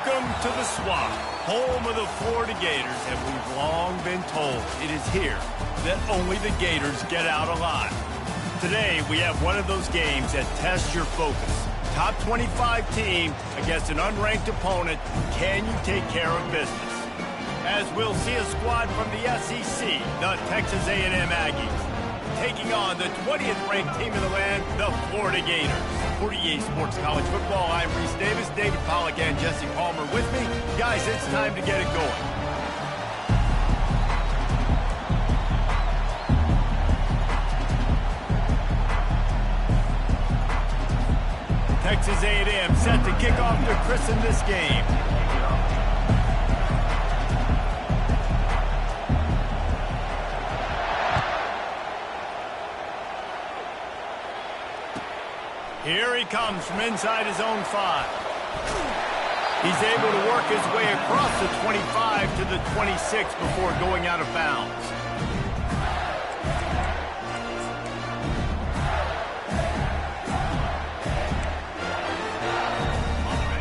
Welcome to the Swamp, home of the Florida Gators, and we've long been told it is here that only the Gators get out alive. Today, we have one of those games that tests your focus. Top 25 team against an unranked opponent. Can you take care of business? As we'll see a squad from the SEC, the Texas A&M Aggies, taking on the 20th ranked team in the land, the Florida Gators. For EA Sports College Football, I'm Reese Davis, David Pollack, and Jesse Palmer with me. Guys, it's time to get it going. Texas A&M set to kick off to christen this game. Here he comes from inside his own 5. He's able to work his way across the 25 to the 26 before going out of bounds.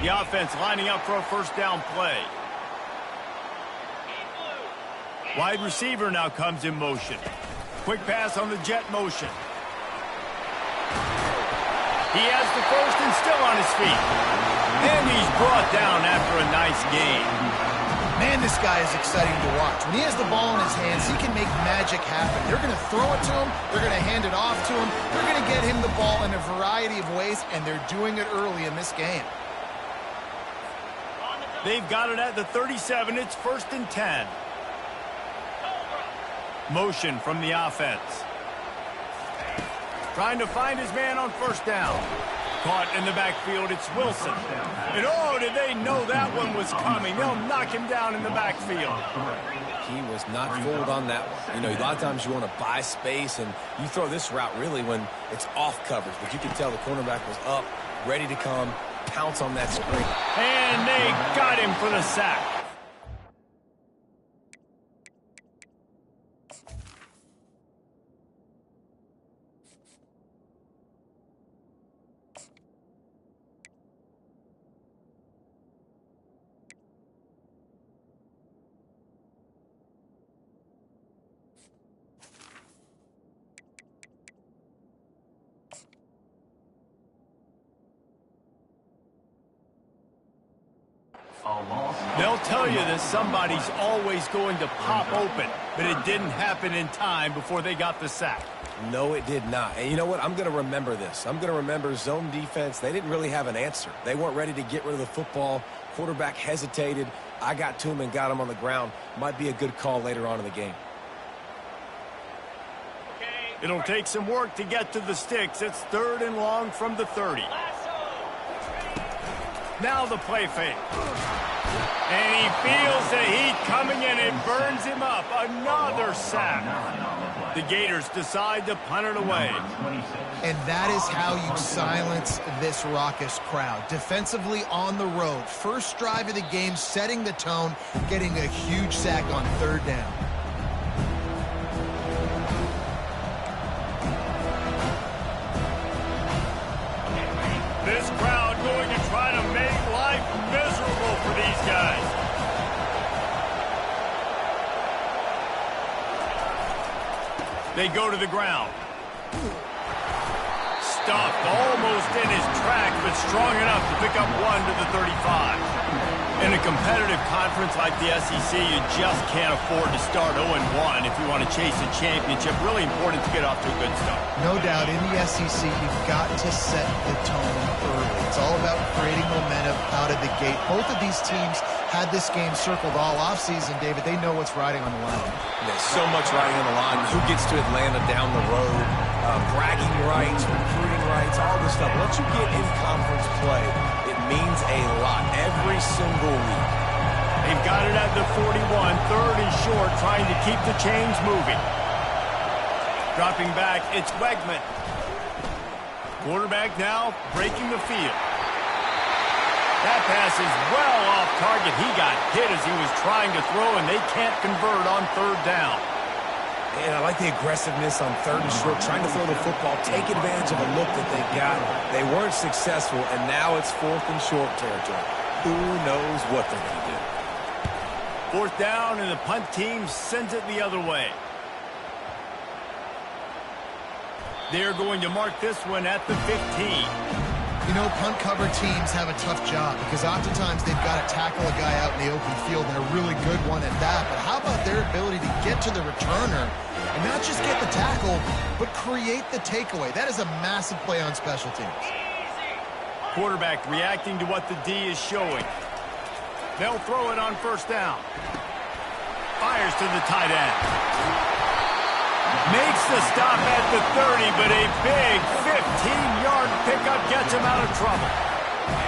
The offense lining up for a first down play. Wide receiver now comes in motion. Quick pass on the jet motion. He has the first and still on his feet. And he's brought down after a nice game. Man, this guy is exciting to watch. When he has the ball in his hands, he can make magic happen. They're going to throw it to him. They're going to hand it off to him. They're going to get him the ball in a variety of ways, and they're doing it early in this game. They've got it at the 37. It's first and 10. Motion from the offense. Trying to find his man on first down. Caught in the backfield, it's Wilson. And oh, did they know that one was coming? They'll knock him down in the backfield. He was not fooled on that one. You know, a lot of times you want to buy space, and you throw this route really when it's off coverage. But you can tell the cornerback was up, ready to come, pounce on that screen. And they got him for the sack. They'll tell you that somebody's always going to pop open, but it didn't happen in time before they got the sack. No, it did not. And you know what? I'm going to remember this. I'm going to remember zone defense. They didn't really have an answer. They weren't ready to get rid of the football. Quarterback hesitated. I got to him and got him on the ground. Might be a good call later on in the game. It'll take some work to get to the sticks. It's third and long from the 30. Now the play fake. And he feels the heat coming and it burns him up. Another sack. The Gators decide to punt it away. And that is how you silence this raucous crowd. Defensively on the road. First drive of the game, setting the tone, getting a huge sack on third down. This crowd going to try to make life miserable for these guys. They go to the ground. Stuffed almost in his track, but strong enough to pick up one to the 35. In a competitive conference like the SEC, you just can't afford to start 0-1 if you want to chase a championship. Really important to get off to a good start. No doubt, in the SEC, you've got to set the tone early. It's all about creating momentum out of the gate. Both of these teams had this game circled all offseason, David. They know what's riding on the line. There's so much riding on the line. Who gets to Atlanta down the road? Bragging rights, recruiting rights, all this stuff. Once you get in conference play, it means a lot every single week. They've got it at the 41, third and short, trying to keep the chains moving. Dropping back, it's Wegman. Quarterback now breaking the field. That pass is well off target. He got hit as he was trying to throw, and they can't convert on third down. And I like the aggressiveness on third and short, trying to throw the football, take advantage of a look that they got. They weren't successful, and now it's fourth and short territory. Who knows what they're going to do? Fourth down, and the punt team sends it the other way. They're going to mark this one at the 15. You know, punt cover teams have a tough job because oftentimes they've got to tackle a guy out in the open field, and a really good one at that. But how about their ability to get to the returner and not just get the tackle, but create the takeaway? That is a massive play on special teams. Quarterback reacting to what the D is showing. They'll throw it on first down. Fires to the tight end. Makes the stop at the 30, but a big 15-yard pickup gets him out of trouble.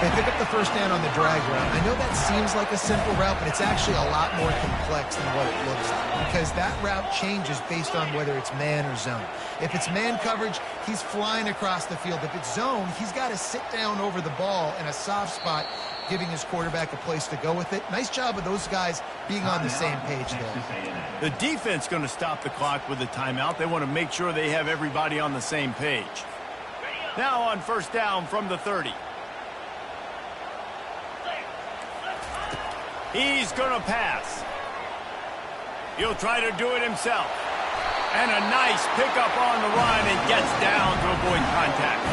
They pick up the first down on the drag route. I know that seems like a simple route, but it's actually a lot more complex than what it looks like because that route changes based on whether it's man or zone. If it's man coverage, he's flying across the field. If it's zone, he's got to sit down over the ball in a soft spot, giving his quarterback a place to go with it. Nice job of those guys being on the same page there. The defense going to stop the clock with a timeout. They want to make sure they have everybody on the same page. Now on first down from the 30. He's going to pass. He'll try to do it himself. And a nice pickup on the run and gets down to avoid contact.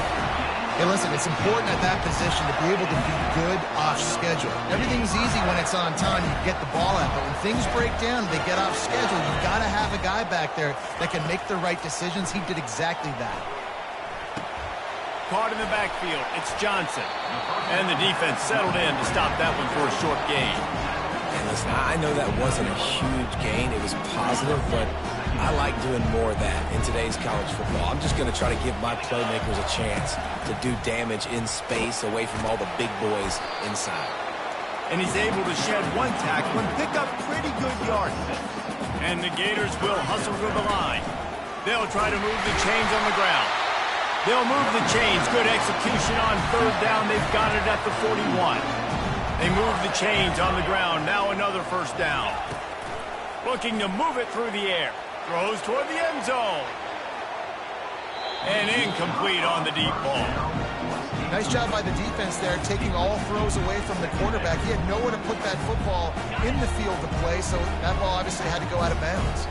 Hey, listen, it's important at that position to be able to be good off schedule. Everything's easy when it's on time. You get the ball out. But when things break down, they get off schedule. You've got to have a guy back there that can make the right decisions. He did exactly that. Caught in the backfield. It's Johnson. And the defense settled in to stop that one for a short gain. And listen, I know that wasn't a huge gain. It was positive, but I like doing more of that in today's college football. I'm just going to try to give my playmakers a chance to do damage in space away from all the big boys inside. And he's able to shed one tackle and pick up pretty good yardage. And the Gators will hustle to the line. They'll try to move the chains on the ground. They'll move the chains. Good execution on third down. They've got it at the 41. They move the chains on the ground. Now another first down. Looking to move it through the air. Throws toward the end zone. And incomplete on the deep ball. Nice job by the defense there, taking all throws away from the quarterback. He had nowhere to put that football in the field to play, so that ball obviously had to go out of bounds.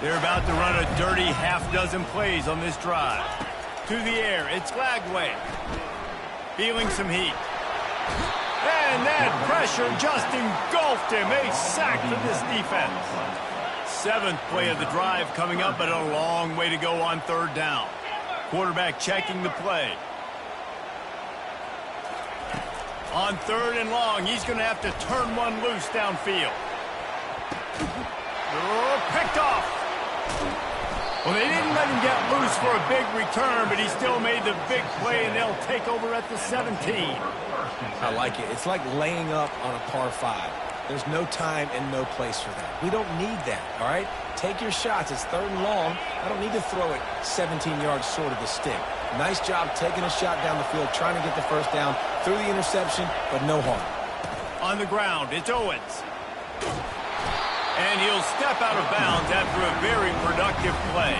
They're about to run a dirty half-dozen plays on this drive. To the air, it's Glagway. Feeling some heat. And that pressure just engulfed him. A sack for this defense. Seventh play of the drive coming up, but a long way to go on third down. Quarterback checking the play. On third and long, he's going to have to turn one loose downfield. Oh, picked off. Well, they didn't let him get loose for a big return, but he still made the big play, and they'll take over at the 17. I like it. It's like laying up on a par 5. There's no time and no place for that. We don't need that, all right? Take your shots. It's third and long. I don't need to throw it 17 yards short of the stick. Nice job taking a shot down the field, trying to get the first down through the interception, but no harm. On the ground, it's Owens. And he'll step out of bounds after a very productive play.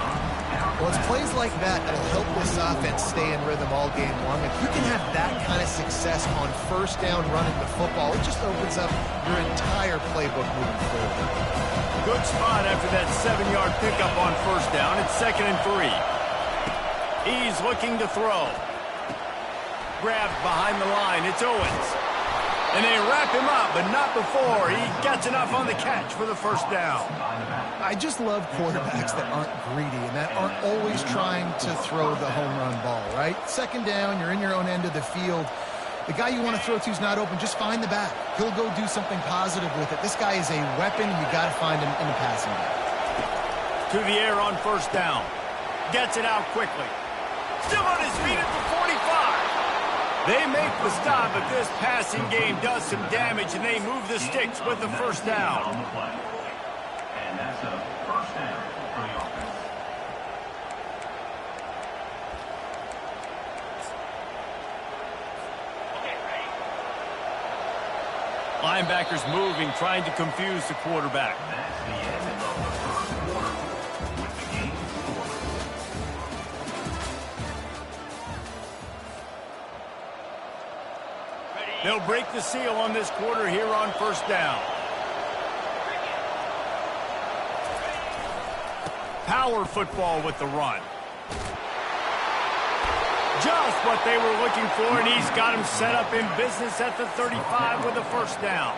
Well, it's plays like that that'll help this offense stay in rhythm all game long. If you can have that kind of success on first down running the football, it just opens up your entire playbook moving forward. Good spot after that 7-yard pickup on first down. It's 2nd and 3. He's looking to throw. Grabbed behind the line. It's Owens. And they wrap him up, but not before he gets enough on the catch for the first down. I just love quarterbacks that aren't greedy and that aren't always trying to throw the home run ball, right? Second down, you're in your own end of the field. The guy you want to throw to is not open. Just find the back. He'll go do something positive with it. This guy is a weapon, and you got to find him in the passing game. To the air on first down. Gets it out quickly. Still on his feet at the 45. They make the stop, but this passing game does some damage, and they move the sticks with the first down. And that's a first down for the offense. Linebackers moving, trying to confuse the quarterback. That's the end of the first quarter with the game score. They'll break the seal on this quarter here on first down. Power football with the run. Just what they were looking for, and he's got him set up in business at the 35 with a first down.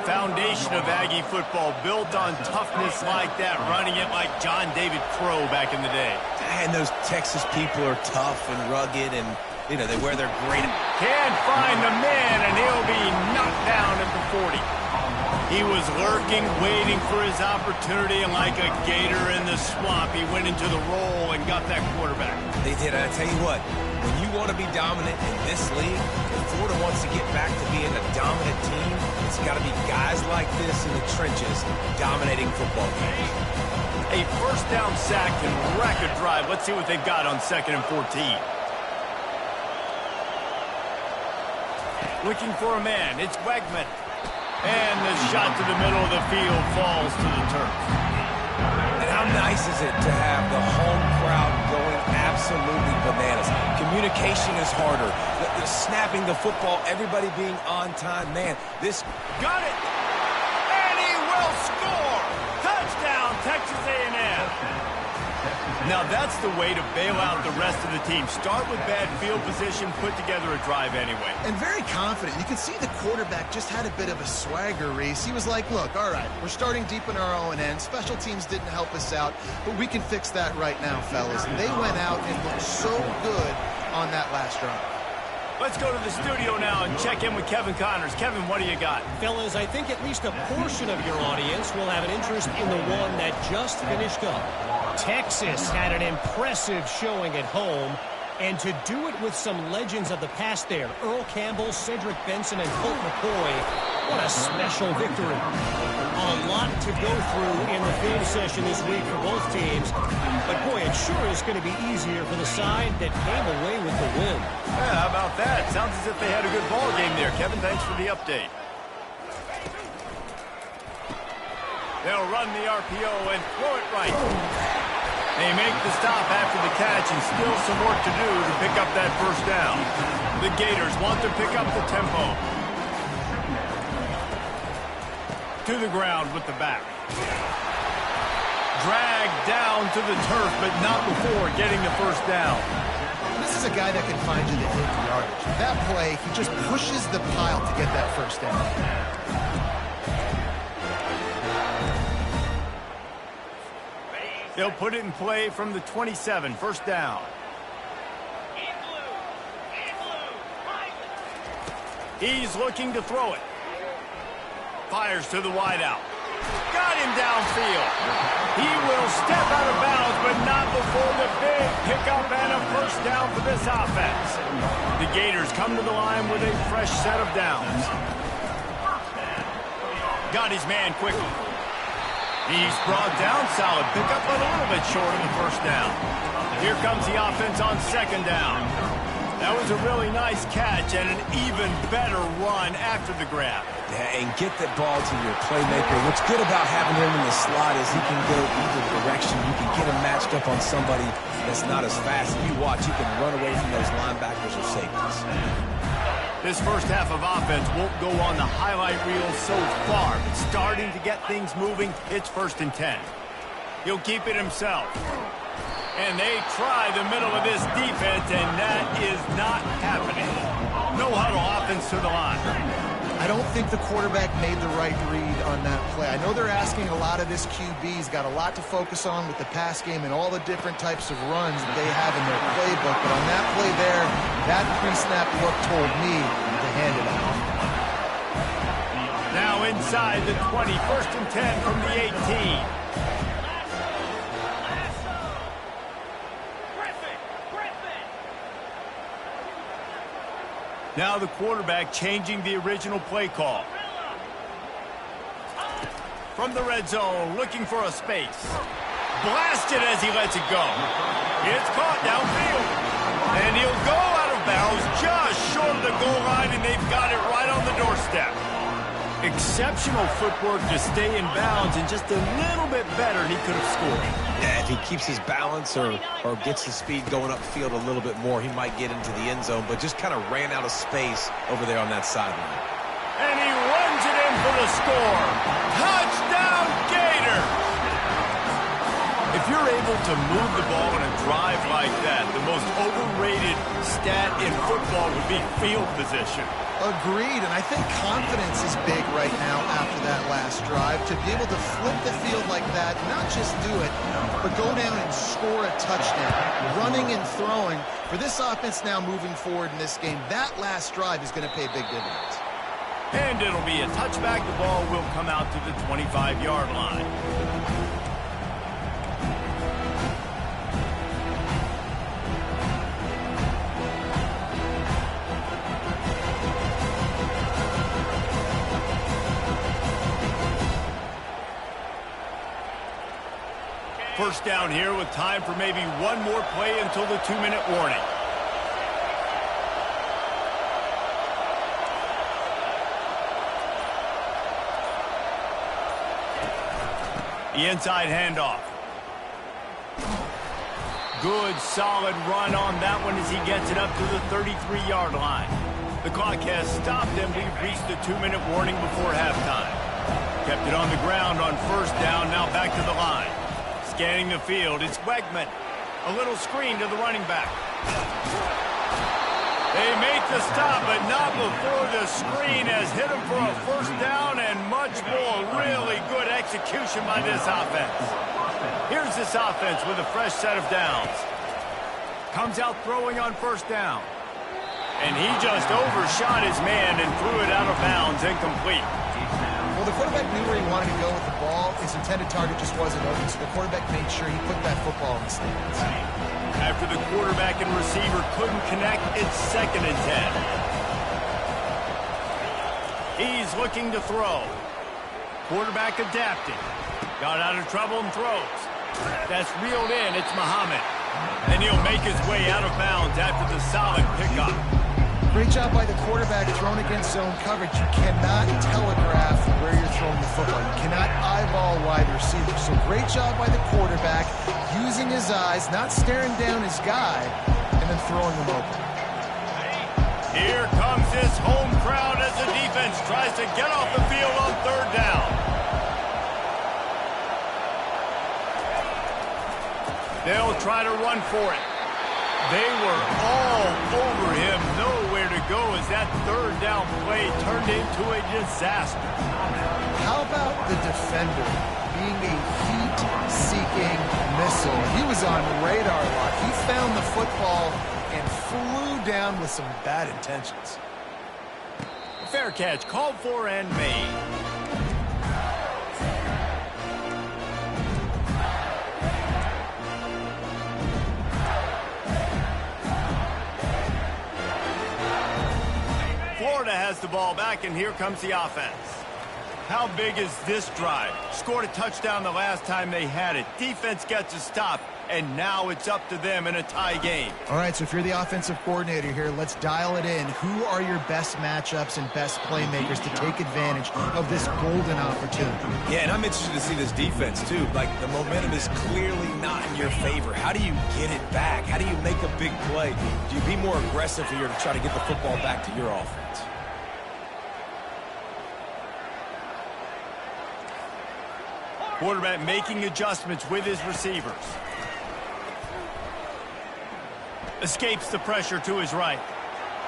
Foundation of Aggie football built on toughness like that, running it like John David Crow back in the day. And those Texas people are tough and rugged, and, you know, they wear their great... Can't find the man, and he'll be knocked down at the 40. He was lurking, waiting for his opportunity, and like a gator in the swamp, he went into the roll and got that quarterback. They did. I tell you what, when you want to be dominant in this league, if Florida wants to get back to being a dominant team, it's got to be guys like this in the trenches dominating football games. A first down sack can wreck a drive. Let's see what they've got on 2nd and 14. Looking for a man. It's Wegman. And the shot to the middle of the field falls to the turf. And how nice is it to have the home crowd going absolutely bananas? Communication is harder. The snapping the football, everybody being on time. Man, this... Got it! And he will score! Touchdown, Texas A&M! Now that's the way to bail out the rest of the team. Start with bad field position, put together a drive anyway. And very confident. You can see the quarterback just had a bit of a swagger, Reese. He was like, look, all right, we're starting deep in our own end. Special teams didn't help us out, but we can fix that right now, fellas. And they went out and looked so good on that last drive. Let's go to the studio now and check in with Kevin Connors. Kevin, what do you got? Fellas, I think at least a portion of your audience will have an interest in the one that just finished up. Texas had an impressive showing at home, and to do it with some legends of the past there, Earl Campbell, Cedric Benson, and Colt McCoy, what a special victory. A lot to go through in the film session this week for both teams, but boy, it sure is going to be easier for the side that came away with the win. Yeah, how about that? Sounds as if they had a good ball game there. Kevin, thanks for the update. They'll run the RPO and throw it right. They make the stop after the catch, and still some work to do to pick up that first down. The Gators want to pick up the tempo. To the ground with the back. Dragged down to the turf, but not before getting the first down. This is a guy that can find you the 8 yardage. That play, he just pushes the pile to get that first down. They'll put it in play from the 27, first down. He's looking to throw it. Fires to the wideout. Got him downfield. He will step out of bounds, but not before the big pickup and a first down for this offense. The Gators come to the line with a fresh set of downs. Got his man quickly. He's brought down, solid pickup, but a little bit short of the first down. Here comes the offense on second down. That was a really nice catch and an even better run after the grab. Yeah, and get that ball to your playmaker. What's good about having him in the slot is he can go either direction. You can get him matched up on somebody that's not as fast. If you watch, he can run away from those linebackers or safeties. This first half of offense won't go on the highlight reel so far, but starting to get things moving, it's 1st and 10. He'll keep it himself. And they try the middle of this defense, and that is not happening. No huddle offense to the line. I don't think the quarterback made the right read on that play. I know they're asking a lot of this QB. He's got a lot to focus on with the pass game and all the different types of runs that they have in their playbook. But on that play there, that pre-snap look told me to hand it off. Now inside the 20, 1st and 10 from the 18. Now the quarterback changing the original play call. From the red zone, looking for a space. Blasted as he lets it go. It's caught downfield. And he'll go out of bounds just short of the goal line, and they've got it right on the doorstep. Exceptional footwork to stay in bounds and just a little bit better and he could have scored. Yeah, if he keeps his balance or gets his speed going upfield a little bit more, he might get into the end zone, but just kind of ran out of space over there on that sideline. And he runs it in for the score. Touchdown, Gators! If you're able to move the ball in a drive like that, the most overrated stat in football would be field position. Agreed, and I think confidence is big right now after that last drive. To be able to flip the field like that, not just do it, but go down and score a touchdown. Running and throwing. For this offense now moving forward in this game, that last drive is going to pay big dividends. And it'll be a touchback. The ball will come out to the 25-yard line. First down here with time for maybe one more play until the 2-minute warning. The inside handoff. Good, solid run on that one as he gets it up to the 33-yard line. The clock has stopped and we've reached the 2-minute warning before halftime. Kept it on the ground on first down, now back to the line. Scanning the field, it's Wegman. A little screen to the running back. They make the stop, but not before the screen has hit him for a first down and much more. Really good execution by this offense. Here's this offense with a fresh set of downs. Comes out throwing on first down. And he just overshot his man and threw it out of bounds, incomplete. Well, the quarterback knew where he wanted to go with the ball. His intended target just wasn't open, so the quarterback made sure he put that football in the stands. After the quarterback and receiver couldn't connect, it's 2nd and 10. He's looking to throw. Quarterback adapting. Got out of trouble and throws. That's reeled in. It's Muhammad. And he'll make his way out of bounds after the solid pickup. Great job by the quarterback thrown against zone coverage. You cannot telegraph where you're throwing the football. You cannot eyeball wide receivers. So great job by the quarterback using his eyes, not staring down his guy, and then throwing him open. Here comes this home crowd as the defense tries to get off the field on 3rd down. They'll try to run for it. They were all over him, nowhere to go as that 3rd down play turned into a disaster. How about the defender being a heat-seeking missile? He was on radar lock. He found the football and flew down with some bad intentions. Fair catch, called for and made. Florida has the ball back, and here comes the offense. How big is this drive? Scored a touchdown the last time they had it. Defense gets a stop, and now it's up to them in a tie game. All right, so if you're the offensive coordinator here, let's dial it in. Who are your best matchups and best playmakers to take advantage of this golden opportunity? Yeah, and I'm interested to see this defense, too. Like, the momentum is clearly not in your favor. How do you get it back? How do you make a big play? Do you be more aggressive here to try to get the football back to your offense? Quarterback making adjustments with his receivers. Escapes the pressure to his right.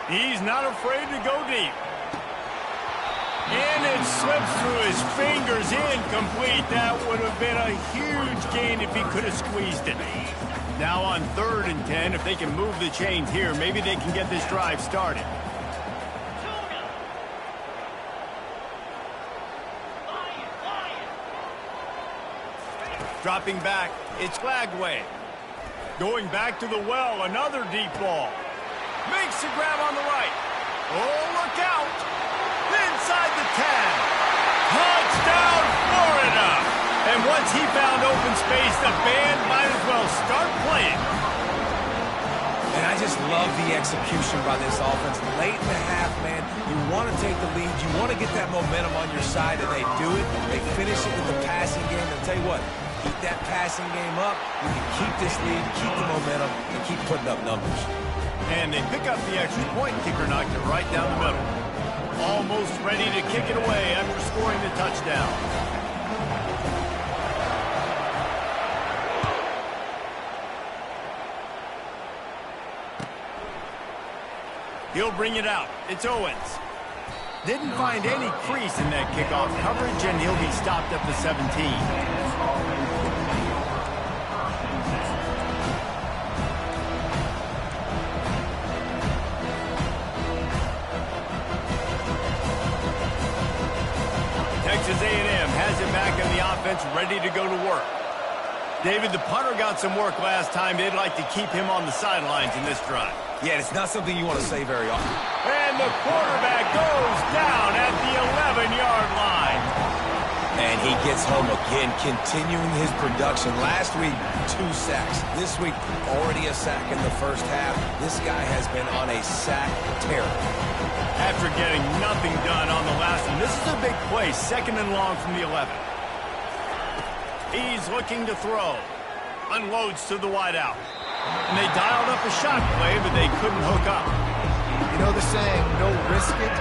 He's not afraid to go deep. And it slips through his fingers, incomplete. That would have been a huge gain if he could have squeezed it. Now on 3rd and 10, if they can move the chains here, maybe they can get this drive started. Dropping back, it's Lagway. Going back to the well, another deep ball. Makes the grab on the right. Oh, look out. Inside the 10. Touchdown, Florida. And once he found open space, the band might as well start playing. And I just love the execution by this offense. Late in the half, man, you want to take the lead. You want to get that momentum on your side, and they do it. They finish it with the passing game. And tell you what, keep that passing game up. You can keep this lead, keep the momentum, and keep putting up numbers. And they pick up the extra point. Kicker knocked it right down the middle. Almost ready to kick it away after scoring the touchdown. He'll bring it out. It's Owens. Didn't find any crease in that kickoff coverage, and he'll be stopped at the 17. Texas A&M has it back in the offense, ready to go to work. David, the punter got some work last time. They'd like to keep him on the sidelines in this drive. Yeah, it's not something you want to say very often. And the quarterback goes down at the 11-yard line. And he gets home again, continuing his production. Last week, 2 sacks. This week, already a sack in the first half. This guy has been on a sack tear. After getting nothing done on the last one, this is a big play, 2nd and long from the 11. He's looking to throw. Unloads to the wideout. And they dialed up a shot play, but they couldn't hook up. You know the saying, no risk it,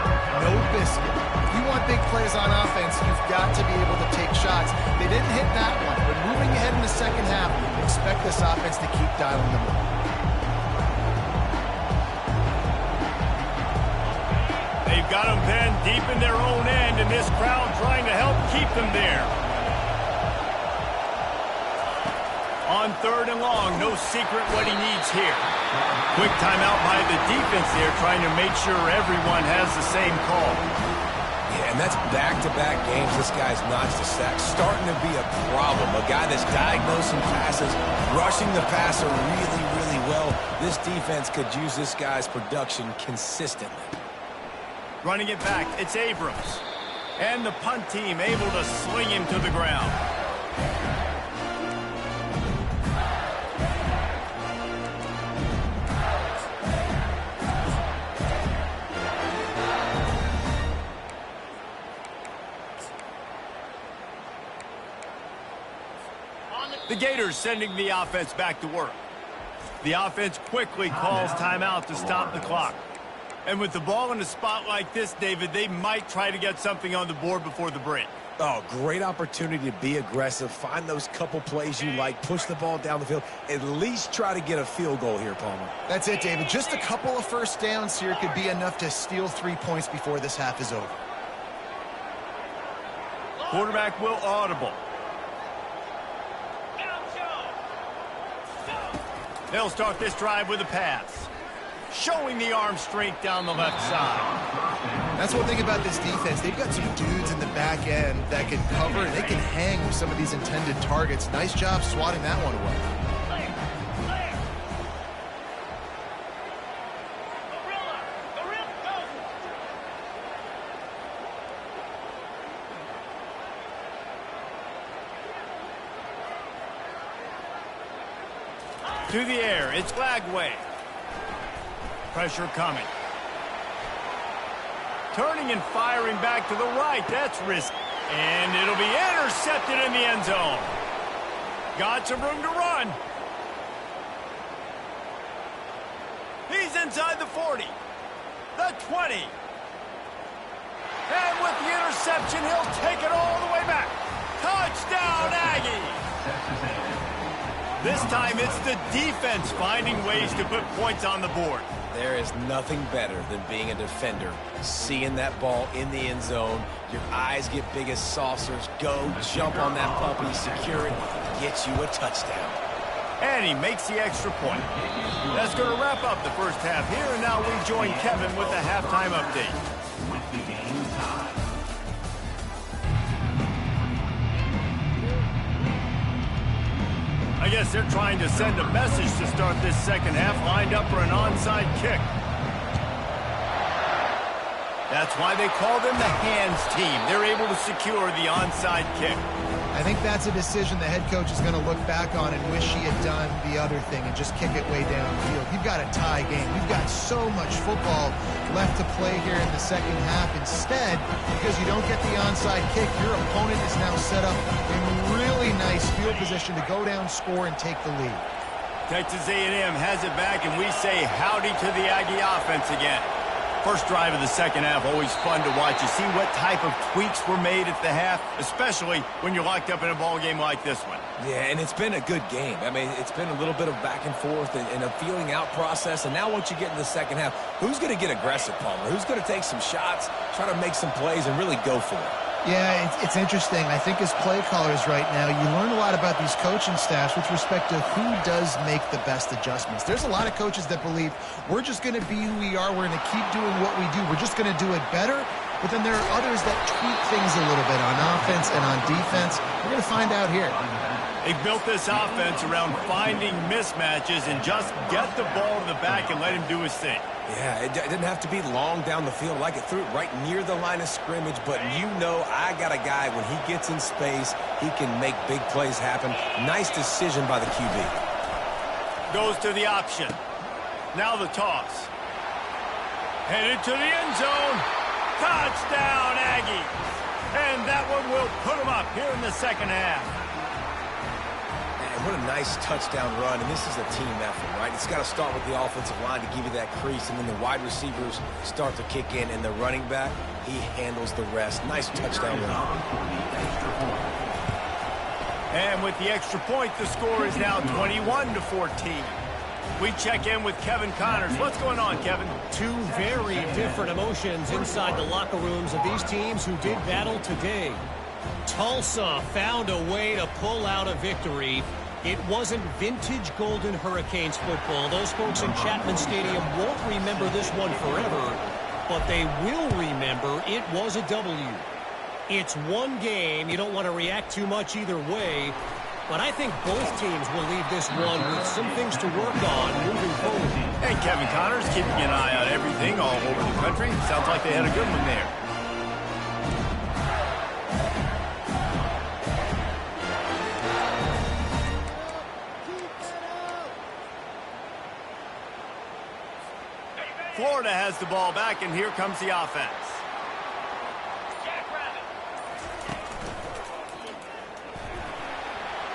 no biscuit. If you want big plays on offense, you've got to be able to take shots. They didn't hit that one, but moving ahead in the second half, expect this offense to keep dialing them up. They've got them pinned deep in their own end, and this crowd trying to help keep them there. On 3rd and long, no secret what he needs here. Quick timeout by the defense there, trying to make sure everyone has the same call. Yeah, and that's back-to-back games. This guy's notched a sack. Starting to be a problem. A guy that's diagnosing passes, rushing the passer really, really well. This defense could use this guy's production consistently. Running it back, it's Abrams. And the punt team able to sling him to the ground. The Gators sending the offense back to work. The offense quickly calls timeout to stop the clock. And with the ball in a spot like this, David, they might try to get something on the board before the break. Oh, great opportunity to be aggressive. Find those couple plays you like. Push the ball down the field. At least try to get a field goal here, Palmer. That's it, David. Just a couple of first downs here could be enough to steal 3 points before this half is over. Quarterback will audible. They'll start this drive with a pass. Showing the arm strength down the left side. That's one thing about this defense. They've got some dudes in the back end that can cover, and they can hang with some of these intended targets. Nice job swatting that one away. To the air, it's Lagway. Pressure coming. Turning and firing back to the right. That's risky. And it'll be intercepted in the end zone. Got some room to run. He's inside the 40. The 20. And with the interception, he'll take it all the way back. Touchdown, Aggies! This time it's the defense finding ways to put points on the board. There is nothing better than being a defender. Seeing that ball in the end zone, your eyes get big as saucers. Go, jump on that puppy, secure it, get you a touchdown. And he makes the extra point. That's going to wrap up the first half here, and now we join Kevin with the halftime update. I guess they're trying to send a message to start this second half, lined up for an onside kick. That's why they call them the hands team. They're able to secure the onside kick. I think that's a decision the head coach is going to look back on and wish he had done the other thing and just kick it way downfield. You've got a tie game. You've got so much football left to play here in the second half. Instead, because you don't get the onside kick, your opponent is now set up in really nice field position to go down, score, and take the lead. Texas A&M has it back, and we say howdy to the Aggie offense again. First drive of the second half, always fun to watch. You see what type of tweaks were made at the half, especially when you're locked up in a ball game like this one. Yeah, and it's been a good game. I mean, it's been a little bit of back and forth and a feeling out process. And now once you get in the second half, who's going to get aggressive, Palmer? Who's going to take some shots, try to make some plays, and really go for it? Yeah, it's interesting. I think as play callers right now, you learn a lot about these coaching staffs with respect to who does make the best adjustments. There's a lot of coaches that believe we're just going to be who we are. We're going to keep doing what we do. We're just going to do it better. But then there are others that tweak things a little bit on offense and on defense. We're going to find out here. They built this offense around finding mismatches and just get the ball to the back and let him do his thing. Yeah, it didn't have to be long down the field. Like it threw it right near the line of scrimmage, but you know I got a guy, when he gets in space, he can make big plays happen. Nice decision by the QB. Goes to the option. Now the toss. Headed to the end zone. Touchdown, Aggies. And that one will put them up here in the second half. What a nice touchdown run, and this is a team effort, right? It's got to start with the offensive line to give you that crease, and then the wide receivers start to kick in, and the running back, he handles the rest. Nice touchdown run. And with the extra point, the score is now 21-14. We check in with Kevin Connors. What's going on, Kevin? Two very different emotions inside the locker rooms of these teams who did battle today. Tulsa found a way to pull out a victory. It wasn't vintage Golden Hurricanes football. Those folks in Chapman Stadium won't remember this one forever, but they will remember it was a W. It's one game. You don't want to react too much either way, but I think both teams will leave this one with some things to work on moving forward. Hey, Kevin Connors, keeping an eye on everything all over the country. Sounds like they had a good one there. Florida has the ball back, and here comes the offense.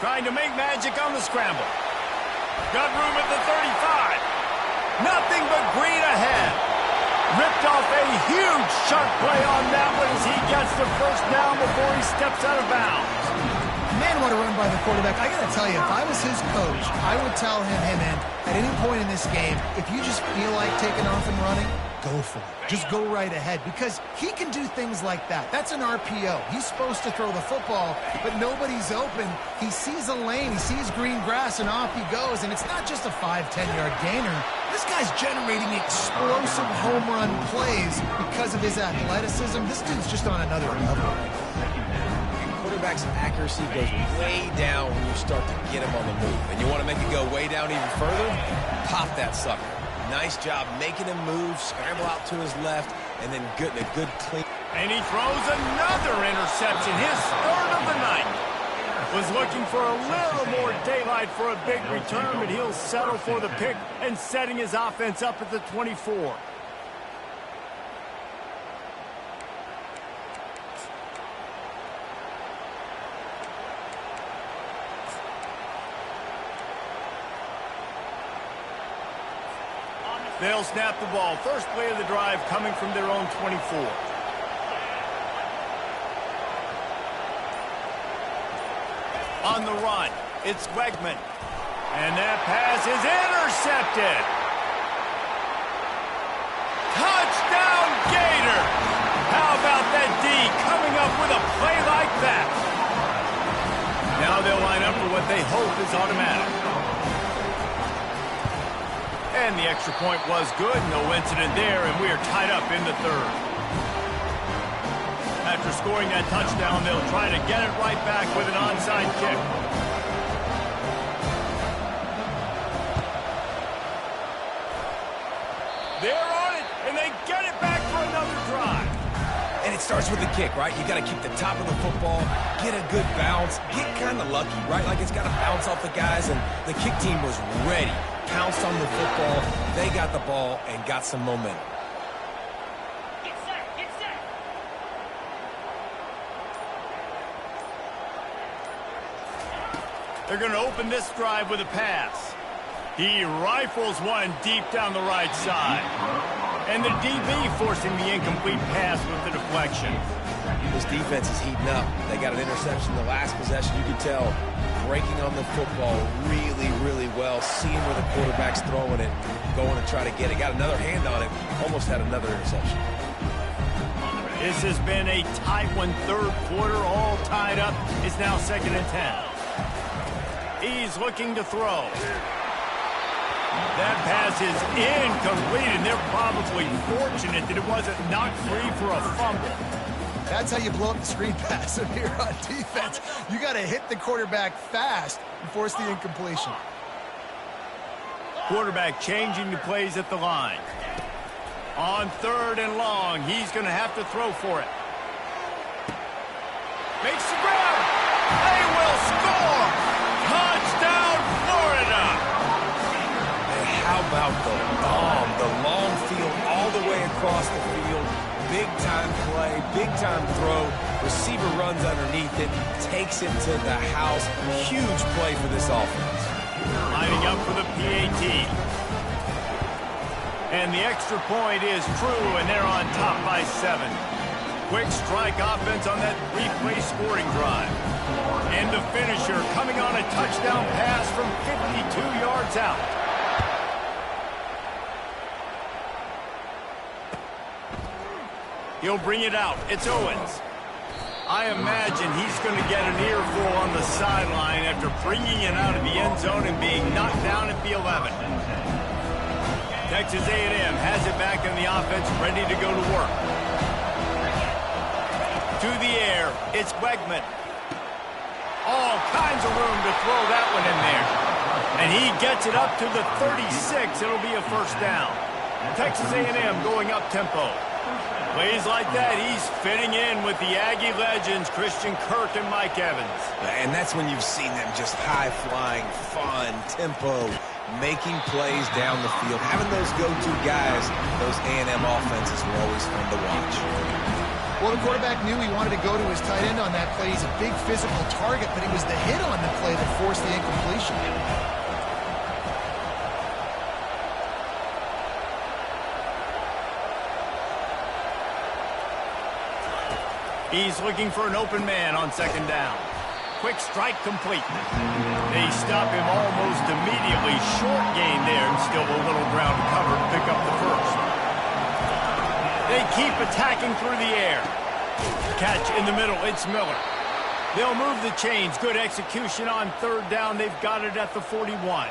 Trying to make magic on the scramble. Got room at the 35. Nothing but green ahead. Ripped off a huge sharp play on that one as he gets the first down before he steps out of bounds. Man, what a run by the quarterback. I got to tell you, if I was his coach, I would tell him, hey, man, at any point in this game, if you just feel like taking off and running, go for it. Just go right ahead, because he can do things like that. That's an RPO. He's supposed to throw the football, but nobody's open. He sees a lane, he sees green grass, and off he goes. And it's not just a 5-10-yard gainer. This guy's generating explosive home run plays because of his athleticism. This dude's just on another level. Quarterback's accuracy goes way down when you start to get him on the move. And you want to make it go way down even further? Pop that sucker. Nice job making him move, scramble out to his left, and then getting a good clean. And he throws another interception, his third of the night. Was looking for a little more daylight for a big return, but he'll settle for the pick and setting his offense up at the 24. They'll snap the ball. First play of the drive coming from their own 24. On the run, it's Wegman. And that pass is intercepted. Touchdown, Gator! How about that D coming up with a play like that? Now they'll line up for what they hope is automatic. And the extra point was good. No incident there, and we are tied up in the third. After scoring that touchdown, they'll try to get it right back with an onside kick. They're on it, and they get it back for another drive. And it's starts with the kick, right? You got to keep the top of the football, get a good bounce, get kind of lucky, right? Like it's got to bounce off the guys, and the kick team was ready. Pounced on the football, they got the ball and got some momentum. Get set, get set. They're going to open this drive with a pass. He rifles one deep down the right side. And the DB forcing the incomplete pass with the deflection. This defense is heating up. They got an interception the last possession. You can tell breaking on the football really, really well. Seeing where the quarterback's throwing it, going to try to get it. Got another hand on it. Almost had another interception. This has been a tight one, third quarter, all tied up. It's now 2nd and 10. He's looking to throw. That pass is incomplete, and they're probably fortunate that it wasn't knocked free for a fumble. That's how you blow up the screen pass if you're on defense. You got to hit the quarterback fast and force the incompletion. Quarterback changing the plays at the line. On 3rd and long, he's going to have to throw for it. Makes the grab. They will score. Touchdown, Florida. How about the bomb, the long field all the way across the field. Big-time play, big-time throw. Receiver runs underneath it, takes it to the house. Huge play for this offense. Lining up for the PAT. And the extra point is true, and they're on top by 7. Quick strike offense on that 3-play scoring drive. And the finisher coming on a touchdown pass from 52 yards out. He'll bring it out. It's Owens. I imagine he's going to get an earful on the sideline after bringing it out of the end zone and being knocked down at the 11. Texas A&M has it back in the offense, ready to go to work. To the air, it's Wegman. All kinds of room to throw that one in there. And he gets it up to the 36. It'll be a first down. Texas A&M going up tempo. Plays like that, he's fitting in with the Aggie legends, Christian Kirk and Mike Evans. And that's when you've seen them just high-flying, fun, tempo, making plays down the field. Having those go-to guys, those A&M offenses were always fun to watch. Well, the quarterback knew he wanted to go to his tight end on that play. He's a big physical target, but it was the hit on the play that forced the incompletion. He's looking for an open man on 2nd down. Quick strike complete. They stop him almost immediately. Short gain there, and still a little ground to cover to pick up the first. They keep attacking through the air. Catch in the middle, it's Miller. They'll move the chains. Good execution on 3rd down. They've got it at the 41.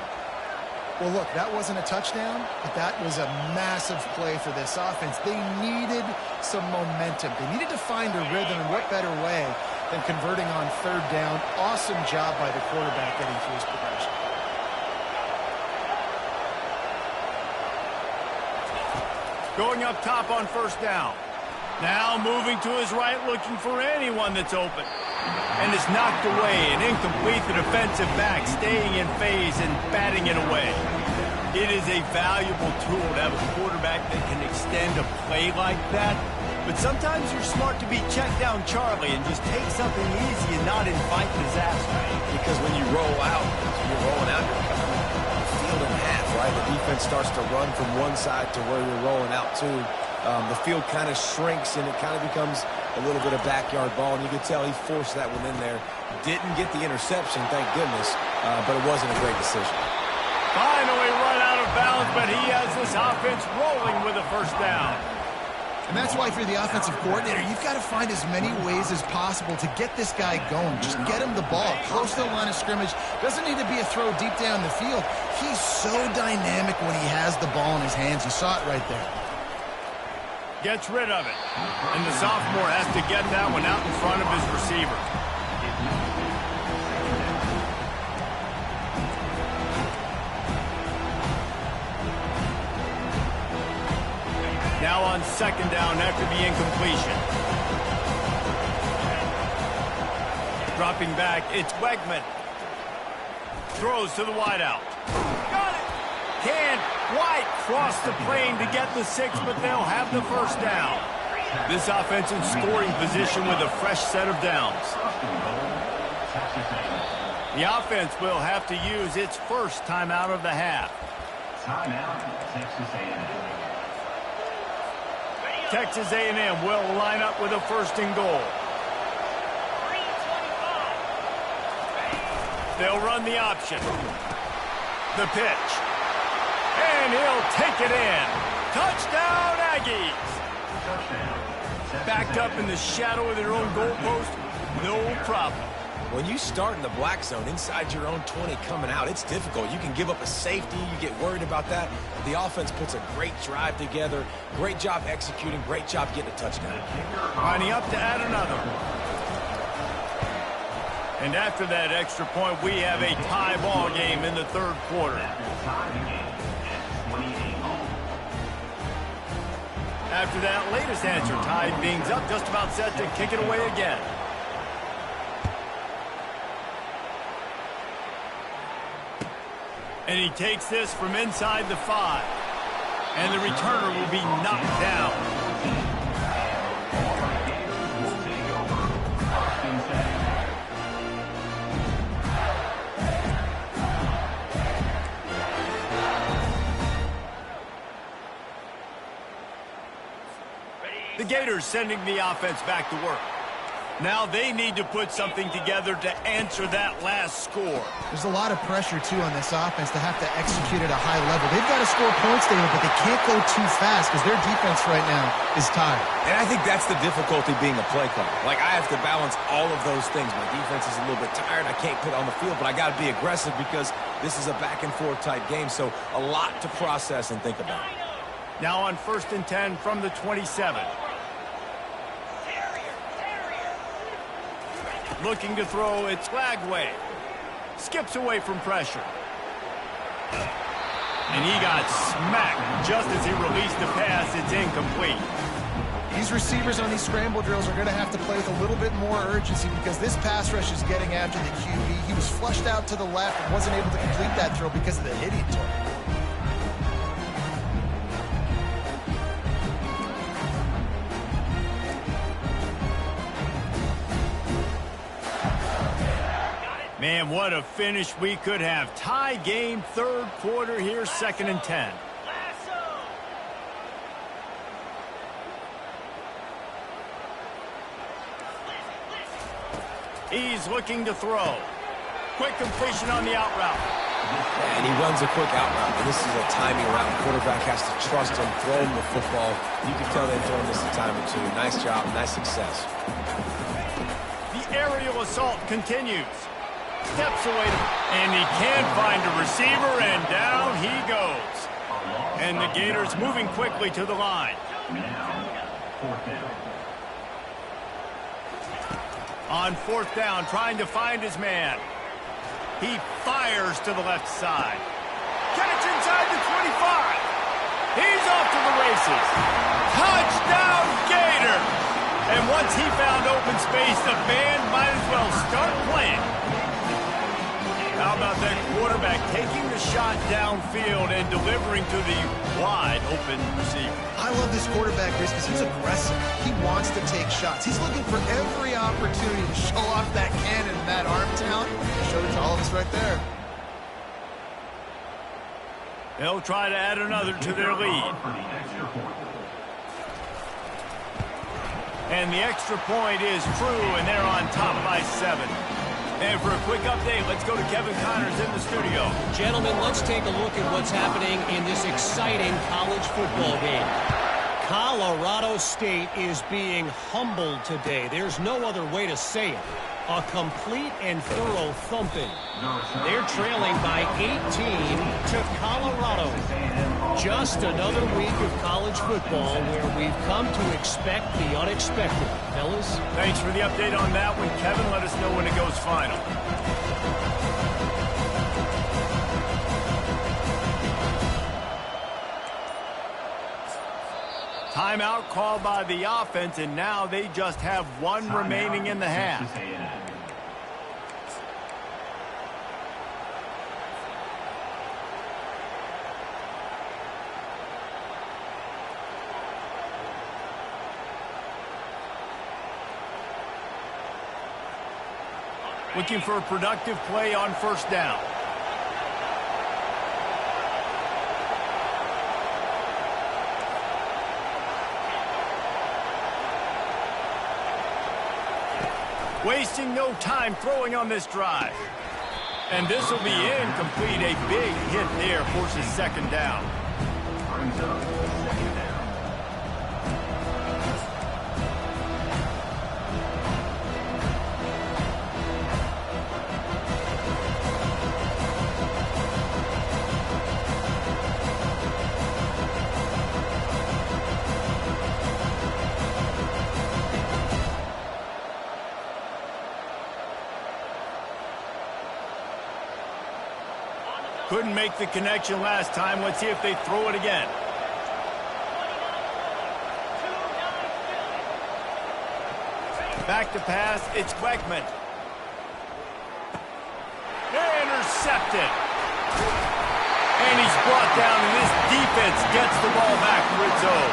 Well, look, that wasn't a touchdown, but that was a massive play for this offense. They needed some momentum. They needed to find a rhythm, and what better way than converting on 3rd down. Awesome job by the quarterback getting through his progression. Going up top on 1st down. Now moving to his right, looking for anyone that's open. And it's knocked away and incomplete. The defensive back staying in phase and batting it away. It is a valuable tool to have a quarterback that can extend a play like that. But sometimes you're smart to be checked down Charlie and just take something easy and not invite disaster. Because when you roll out, you're rolling out, you're cutting the field in half, right? The defense starts to run from one side to where you're rolling out to. The field kind of shrinks, and it kind of becomes a little bit of backyard ball, and you could tell he forced that one in there. Didn't get the interception, thank goodness, but it wasn't a great decision. Finally run out of bounds, but he has this offense rolling with a 1st down. And that's why, if you're the offensive coordinator, you've got to find as many ways as possible to get this guy going. Just get him the ball close to the line of scrimmage. Doesn't need to be a throw deep down the field. He's so dynamic when he has the ball in his hands. You saw it right there. Gets rid of it. And the sophomore has to get that one out in front of his receiver. Now on on second down after the incompletion. Dropping back, it's Wegman. Throws to the wideout. Got it! Can White cross the plane to get the 6, but they'll have the first down. This offense in scoring position with a fresh set of downs. The offense will have to use its first timeout of the half. Timeout, Texas A&M. Texas A&M will line up with a first and goal. They'll run the option. The pitch. And he'll take it in. Touchdown, Aggies. Backed up in the shadow of their own goalpost, no problem. When you start in the black zone inside your own 20 coming out, it's difficult. You can give up a safety. You get worried about that. The offense puts a great drive together. Great job executing. Great job getting a touchdown. Lining up to add another. And after that extra point, we have a tie ball game in the third quarter. After that latest answer, tied things up, just about set to kick it away again. And he takes this from inside the 5. And the returner will be knocked down. The Gators sending the offense back to work. Now they need to put something together to answer that last score. There's a lot of pressure, too, on this offense to have to execute at a high level. They've got to score points, David, but they can't go too fast because their defense right now is tired. And I think that's the difficulty being a play caller. Like, I have to balance all of those things. My defense is a little bit tired. I can't put on the field, but I got to be aggressive because this is a back-and-forth type game, so a lot to process and think about. Now on 1st and 10 from the 27. Looking to throw, it's Lagway. Skips away from pressure. And he got smacked just as he released the pass. It's incomplete. These receivers on these scramble drills are going to have to play with a little bit more urgency because this pass rush is getting after the QB. He was flushed out to the left and wasn't able to complete that throw because of the hit he took. Man, what a finish we could have. Tie game, third quarter here, 2nd and 10. He's looking to throw. Quick completion on the out route. And he runs a quick out route, and this is a timing route. The quarterback has to trust him, throw him the football. You can tell they've thrown this a time or two. Nice job, nice success. The aerial assault continues. Steps away, and he can't find a receiver, and down he goes. And the Gators moving quickly to the line. On 4th down, trying to find his man. He fires to the left side. Catch inside the 25. He's off to the races. Touchdown, Gator! And once he found open space, the band might as well start playing. How about that quarterback taking the shot downfield and delivering to the wide open receiver? I love this quarterback, Chris, because he's aggressive. He wants to take shots. He's looking for every opportunity to show off that cannon and that arm talent. Showed it to all of us right there. They'll try to add another to their lead. And the extra point is true, and they're on top by 7. And for a quick update, let's go to Kevin Connors in the studio. Gentlemen, let's take a look at what's happening in this exciting college football game. Colorado State is being humbled today. There's no other way to say it. A complete and thorough thumping. They're trailing by 18 to Colorado. Just another week of college football where we've come to expect the unexpected. Fellas? Thanks for the update on that one, Kevin. Let us know when it goes final. Timeout called by the offense, and now they just have one remaining in the half. Looking for a productive play on first down. Wasting no time throwing on this drive. And this will be incomplete. A big hit there forces second down. Brings up second down. Couldn't make the connection last time. Let's see if they throw it again. Back to pass. It's Beckman. Intercepted. And he's brought down, and this defense gets the ball back for its own.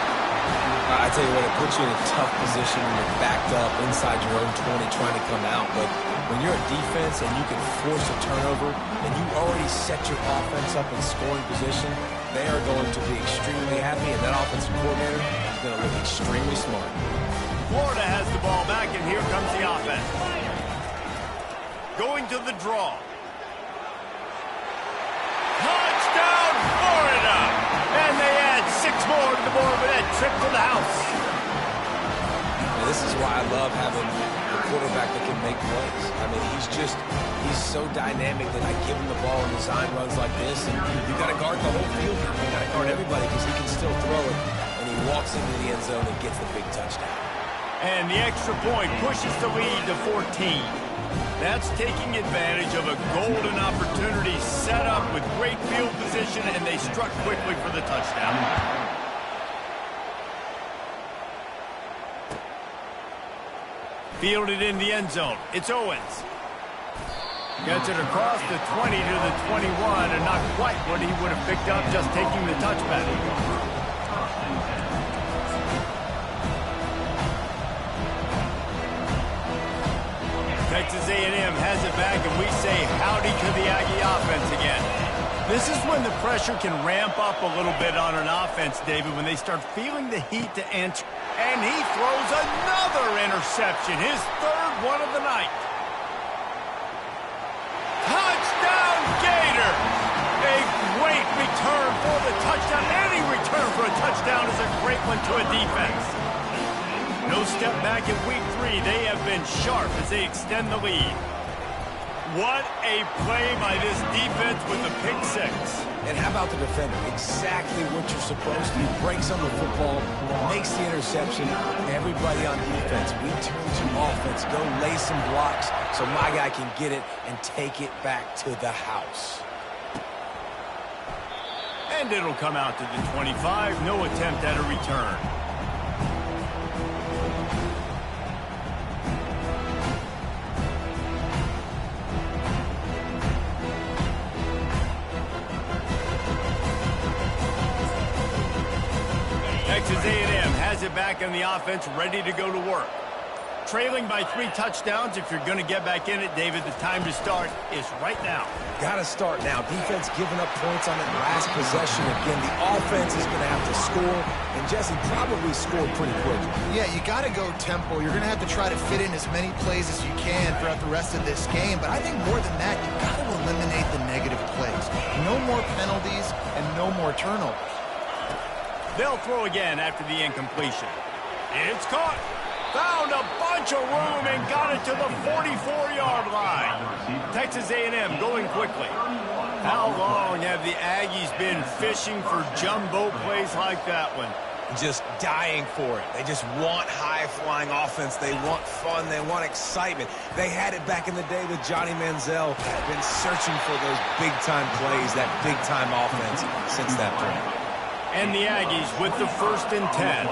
I tell you what, it puts you in a tough position when you're backed up inside your own 20 trying to come out. But when you're a defense and you can force a turnover and you already set your offense up in scoring position, they are going to be extremely happy, and that offensive coordinator is going to look extremely smart. Florida has the ball back, and here comes the offense. Going to the draw. Touchdown, Florida! And they add 6 more to the board with that trip to the house. And this is why I love having a quarterback that can make plays. I mean, he's so dynamic that I give him the ball and design runs like this, and you got to guard the whole field. You got to guard everybody because he can still throw it, and he walks into the end zone and gets the big touchdown. And the extra point pushes the lead to 14. That's taking advantage of a golden opportunity set up with great field position, and they struck quickly for the touchdown. Fielded in the end zone. It's Owens. Gets it across the 20 to the 21, and not quite what he would have picked up just taking the touchback. Texas A&M has it back, and we say howdy to the Aggie offense again. This is when the pressure can ramp up a little bit on an offense, David, when they start feeling the heat to enter. And he throws another interception, his third one of the night. Touchdown, Gator! A great return for the touchdown. Any return for a touchdown is a great one to a defense. No step back in week 3. They have been sharp as they extend the lead. What a play by this defense with the pick 6. And how about the defender? Exactly what you're supposed to do. Breaks on the football, makes the interception. Everybody on defense, we turn to offense. Go lay some blocks so my guy can get it and take it back to the house. And it'll come out to the 25. No attempt at a return. Texas A&M has it back in the offense, ready to go to work. Trailing by 3 touchdowns. If you're going to get back in it, David, the time to start is right now. Got to start now. Defense giving up points on that last possession. Again, the offense is going to have to score, and Jesse probably scored pretty quick. Yeah, you got to go tempo. You're going to have to try to fit in as many plays as you can throughout the rest of this game, but I think more than that, you got to eliminate the negative plays. No more penalties and no more turnovers. They'll throw again after the incompletion. It's caught. Found a bunch of room and got it to the 44-yard line. Texas A&M going quickly. How long have the Aggies been fishing for jumbo plays like that one? Just dying for it. They just want high-flying offense. They want fun. They want excitement. They had it back in the day with Johnny Manziel. Been searching for those big-time plays, that big-time offense since that point. And the Aggies with the 1st and 10.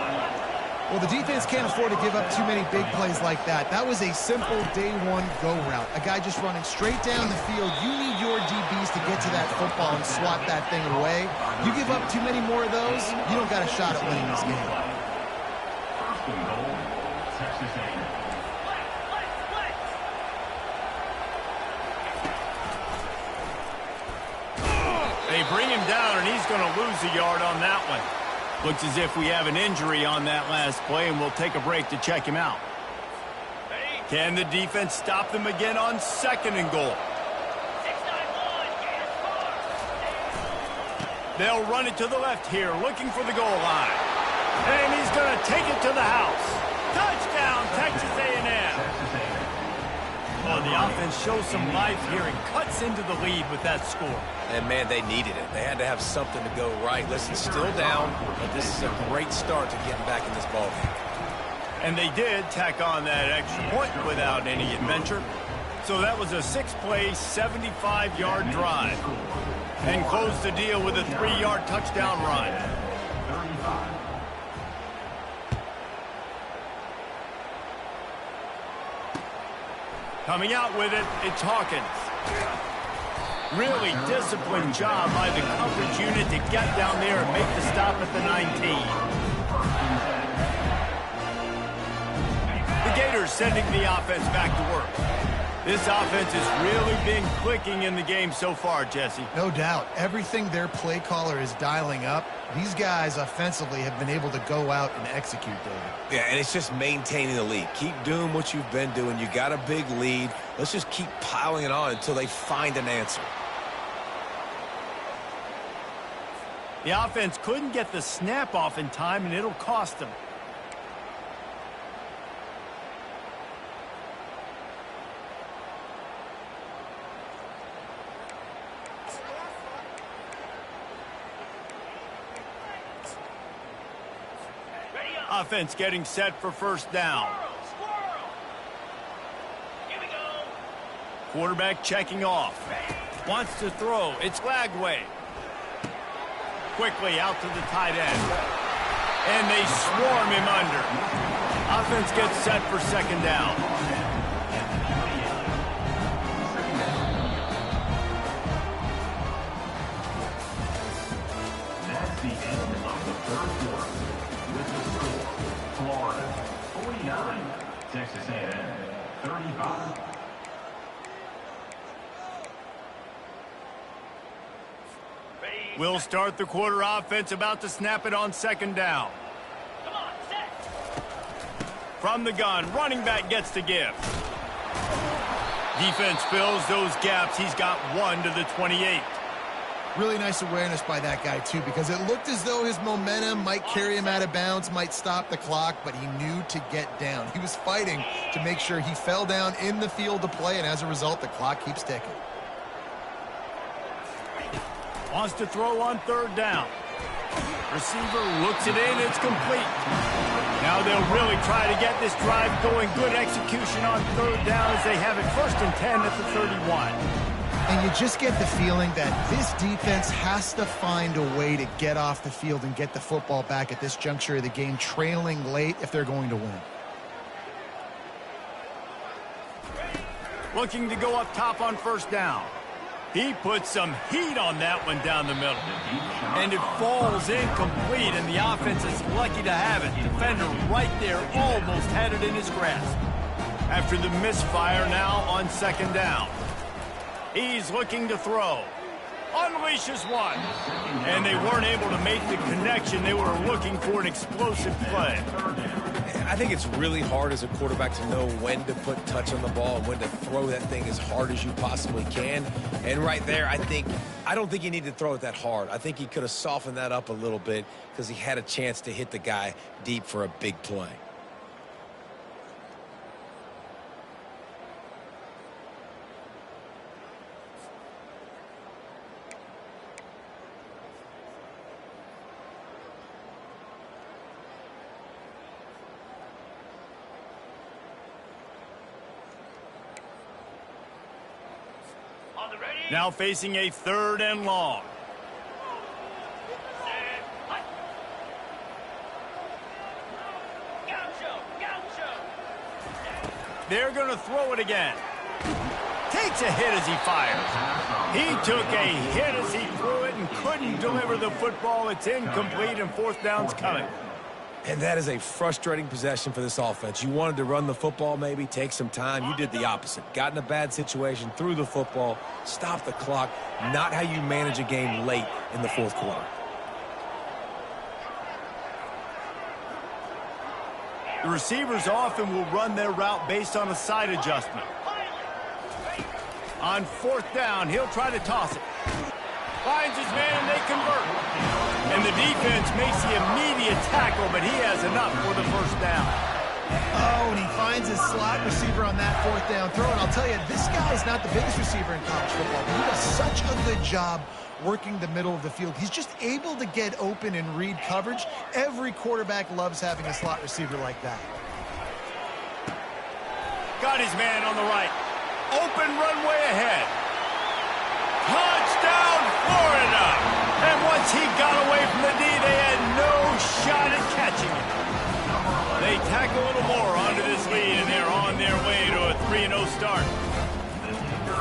Well, the defense can't afford to give up too many big plays like that. That was a simple day one go route. A guy just running straight down the field. You need your DBs to get to that football and swat that thing away. You give up too many more of those, you don't got a shot at winning this game. First and goal, Texas A&M. They bring him down, and he's going to lose a yard on that one. Looks as if we have an injury on that last play, and we'll take a break to check him out. Can the defense stop them again on second and goal? They'll run it to the left here, looking for the goal line. And he's going to take it to the house. Touchdown, Texas A&M. Oh, the offense shows some life here and cuts into the lead with that score. And, man, they needed it. They had to have something to go right. Listen, still down, but this is a great start to getting back in this ballgame. And they did tack on that extra point without any adventure. So that was a 6-play, 75-yard drive. And closed the deal with a 3-yard touchdown run. 35. Coming out with it, it's Hawkins. Really disciplined job by the coverage unit to get down there and make the stop at the 19. The Gators sending the offense back to work. This offense has really been clicking in the game so far, Jesse. No doubt. Everything their play caller is dialing up, these guys offensively have been able to go out and execute, David. Yeah, and it's just maintaining the lead. Keep doing what you've been doing. You got a big lead. Let's just keep piling it on until they find an answer. The offense couldn't get the snap off in time, and it'll cost them. Offense getting set for first down. Quarterback checking off. Wants to throw. It's Lagway. Quickly out to the tight end. And they swarm him under. Offense gets set for second down. That's the end of the third quarter. With the score, Florida 49, Texas A&M 35. We'll start the quarter. Offense about to snap it on second down. From the gun, running back gets to give. Defense fills those gaps. He's got one to the 28. Really nice awareness by that guy, too, because it looked as though his momentum might carry him out of bounds, might stop the clock, but he knew to get down. He was fighting to make sure he fell down in the field to play, and as a result, the clock keeps ticking. Wants to throw on third down. Receiver looks it in. It's complete. Now they'll really try to get this drive going. Good execution on third down as they have it 1st and 10 at the 31. And you just get the feeling that this defense has to find a way to get off the field and get the football back at this juncture of the game, trailing late if they're going to win. Looking to go up top on first down. He puts some heat on that one down the middle. And it falls incomplete, and the offense is lucky to have it. Defender right there almost had it in his grasp. After the misfire now on second down. He's looking to throw. Unleashes one. And they weren't able to make the connection. They were looking for an explosive play. I think it's really hard as a quarterback to know when to put touch on the ball and when to throw that thing as hard as you possibly can. And right there, I don't think he needed to throw it that hard. I think he could have softened that up a little bit because he had a chance to hit the guy deep for a big play. Now facing a 3rd and long. They're going to throw it again. Takes a hit as he fires. He took a hit as he threw it and couldn't deliver the football. It's incomplete and fourth down's coming. And that is a frustrating possession for this offense. You wanted to run the football, maybe take some time. You did the opposite. Got in a bad situation, threw the football, stopped the clock. Not how you manage a game late in the fourth quarter. The receivers often will run their route based on a side adjustment. On fourth down, he'll try to toss it. Finds his man, and they convert. And the defense makes the immediate tackle, but he has enough for the first down. Oh, and he finds his slot receiver on that fourth down throw. And I'll tell you, this guy is not the biggest receiver in college football, but he does such a good job working the middle of the field. He's just able to get open and read coverage. Every quarterback loves having a slot receiver like that. Got his man on the right. Open runway ahead. Touchdown, Florida! And once he got away from the D, they had no shot at catching it. They tack a little more onto this lead, and they're on their way to a 3-0 start.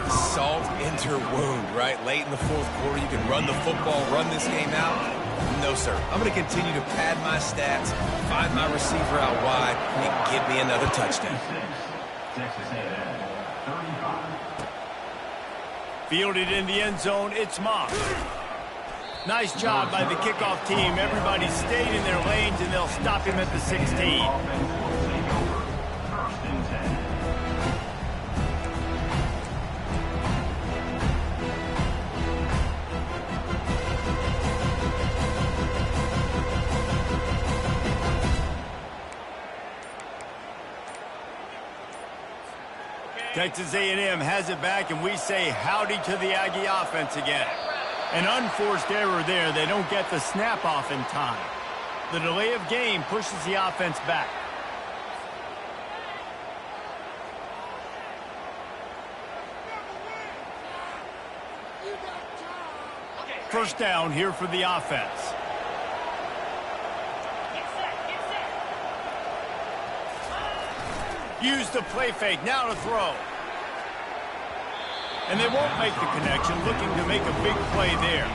Salt into her wound, right? Late in the fourth quarter, you can run the football, run this game out. No, sir. I'm going to continue to pad my stats, find my receiver out wide, and give me another touchdown. Texas A&M, 35. Fielded in the end zone, it's Moss. Nice job by the kickoff team. Everybody stayed in their lanes, and they'll stop him at the 16. First and 10. Texas A&M has it back, and we say howdy to the Aggie offense again. An unforced error there. They don't get the snap off in time. The delay of game pushes the offense back. First down here for the offense. Use the play fake, now to throw. And they won't make the connection, looking to make a big play there.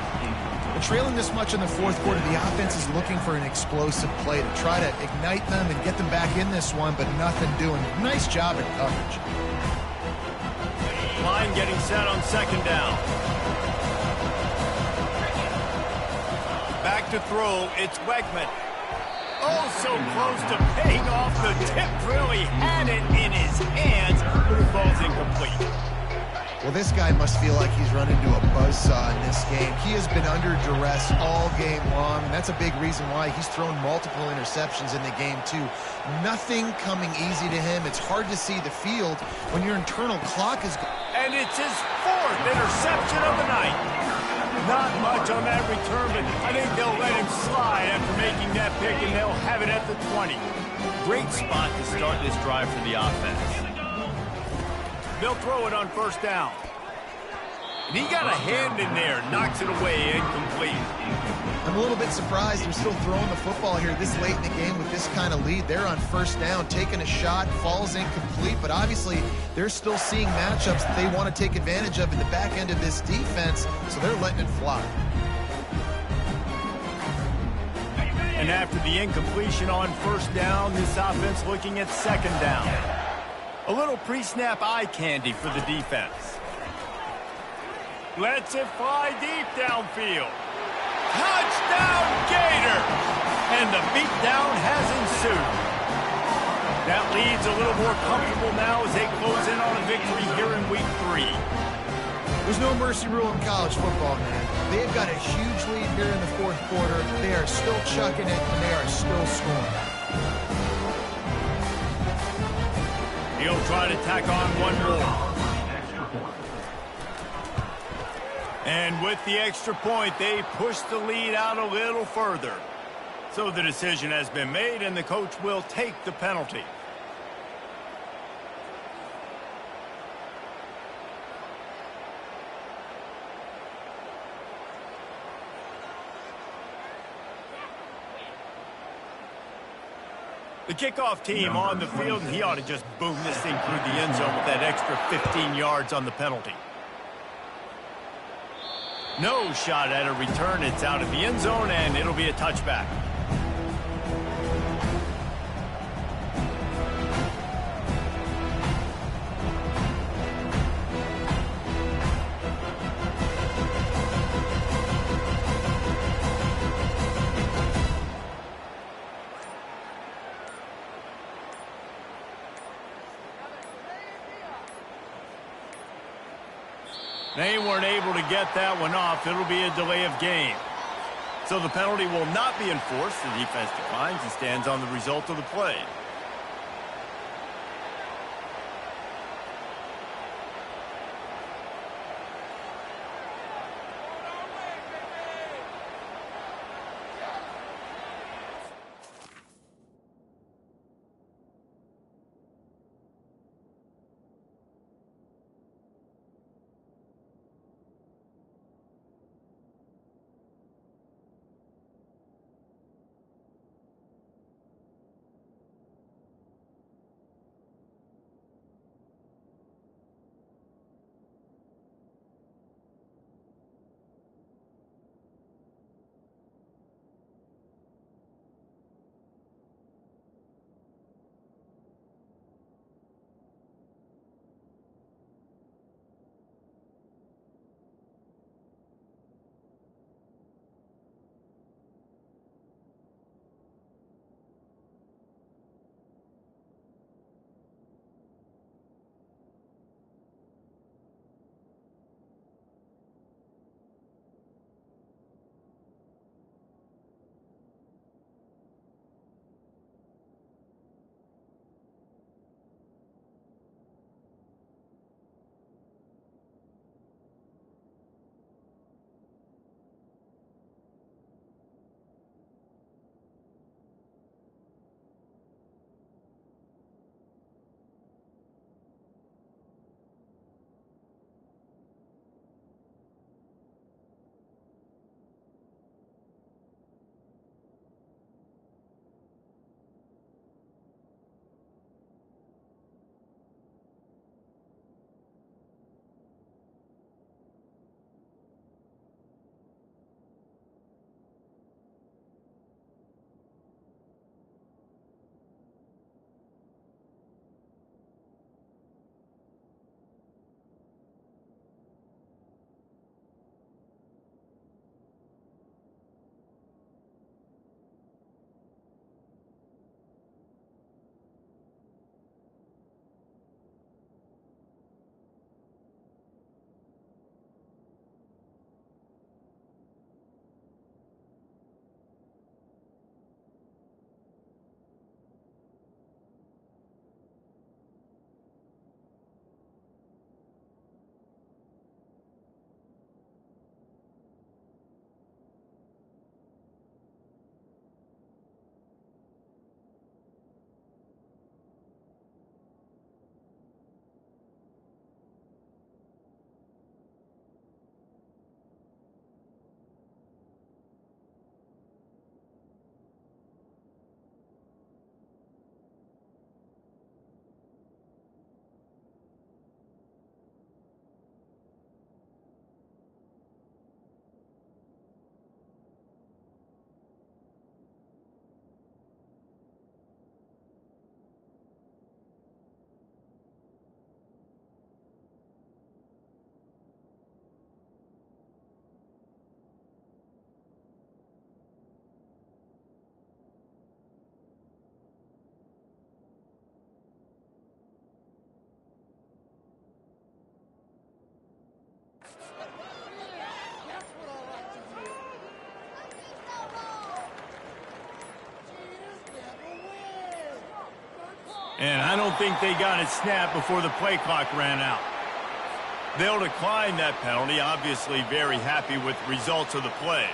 But trailing this much in the fourth quarter, the offense is looking for an explosive play to try to ignite them and get them back in this one, but nothing doing. Nice job at coverage. Line getting set on second down. Back to throw, it's Wegman. Oh, so close to paying off. The tip really had it in his hands, but it falls incomplete. Well, this guy must feel like he's run into a buzzsaw in this game. He has been under duress all game long, and that's a big reason why he's thrown multiple interceptions in the game, too. Nothing coming easy to him. It's hard to see the field when your internal clock is... And it's his fourth interception of the night. Not much on that return, but I think they'll let him slide after making that pick, and they'll have it at the 20. Great spot to start this drive for the offense. They'll throw it on first down. And he got a hand in there, knocks it away, incomplete. I'm a little bit surprised they're still throwing the football here this late in the game with this kind of lead. They're on first down, taking a shot, falls incomplete, but obviously they're still seeing matchups that they want to take advantage of in the back end of this defense, so they're letting it fly. And after the incompletion on first down, this offense looking at second down. A little pre-snap eye candy for the defense. Lets it fly deep downfield. Touchdown, Gator! And the beatdown has ensued. That lead's a little more comfortable now as they close in on a victory here in week 3. There's no mercy rule in college football, man. They've got a huge lead here in the fourth quarter. They are still chucking it, and they are still scoring. He'll try to tack on one more. And with the extra point, they push the lead out a little further. So the decision has been made, and the coach will take the penalty. The The kickoff team on the field, and he ought to just boom this thing through the end zone with that extra 15 yards on the penalty. No shot at a return. It's out of the end zone, and it'll be a touchback. They weren't able to get that one off. It'll be a delay of game. So the penalty will not be enforced. The defense declines and stands on the result of the play. And I don't think they got it snapped before the play clock ran out. They'll decline that penalty, obviously very happy with the results of the play.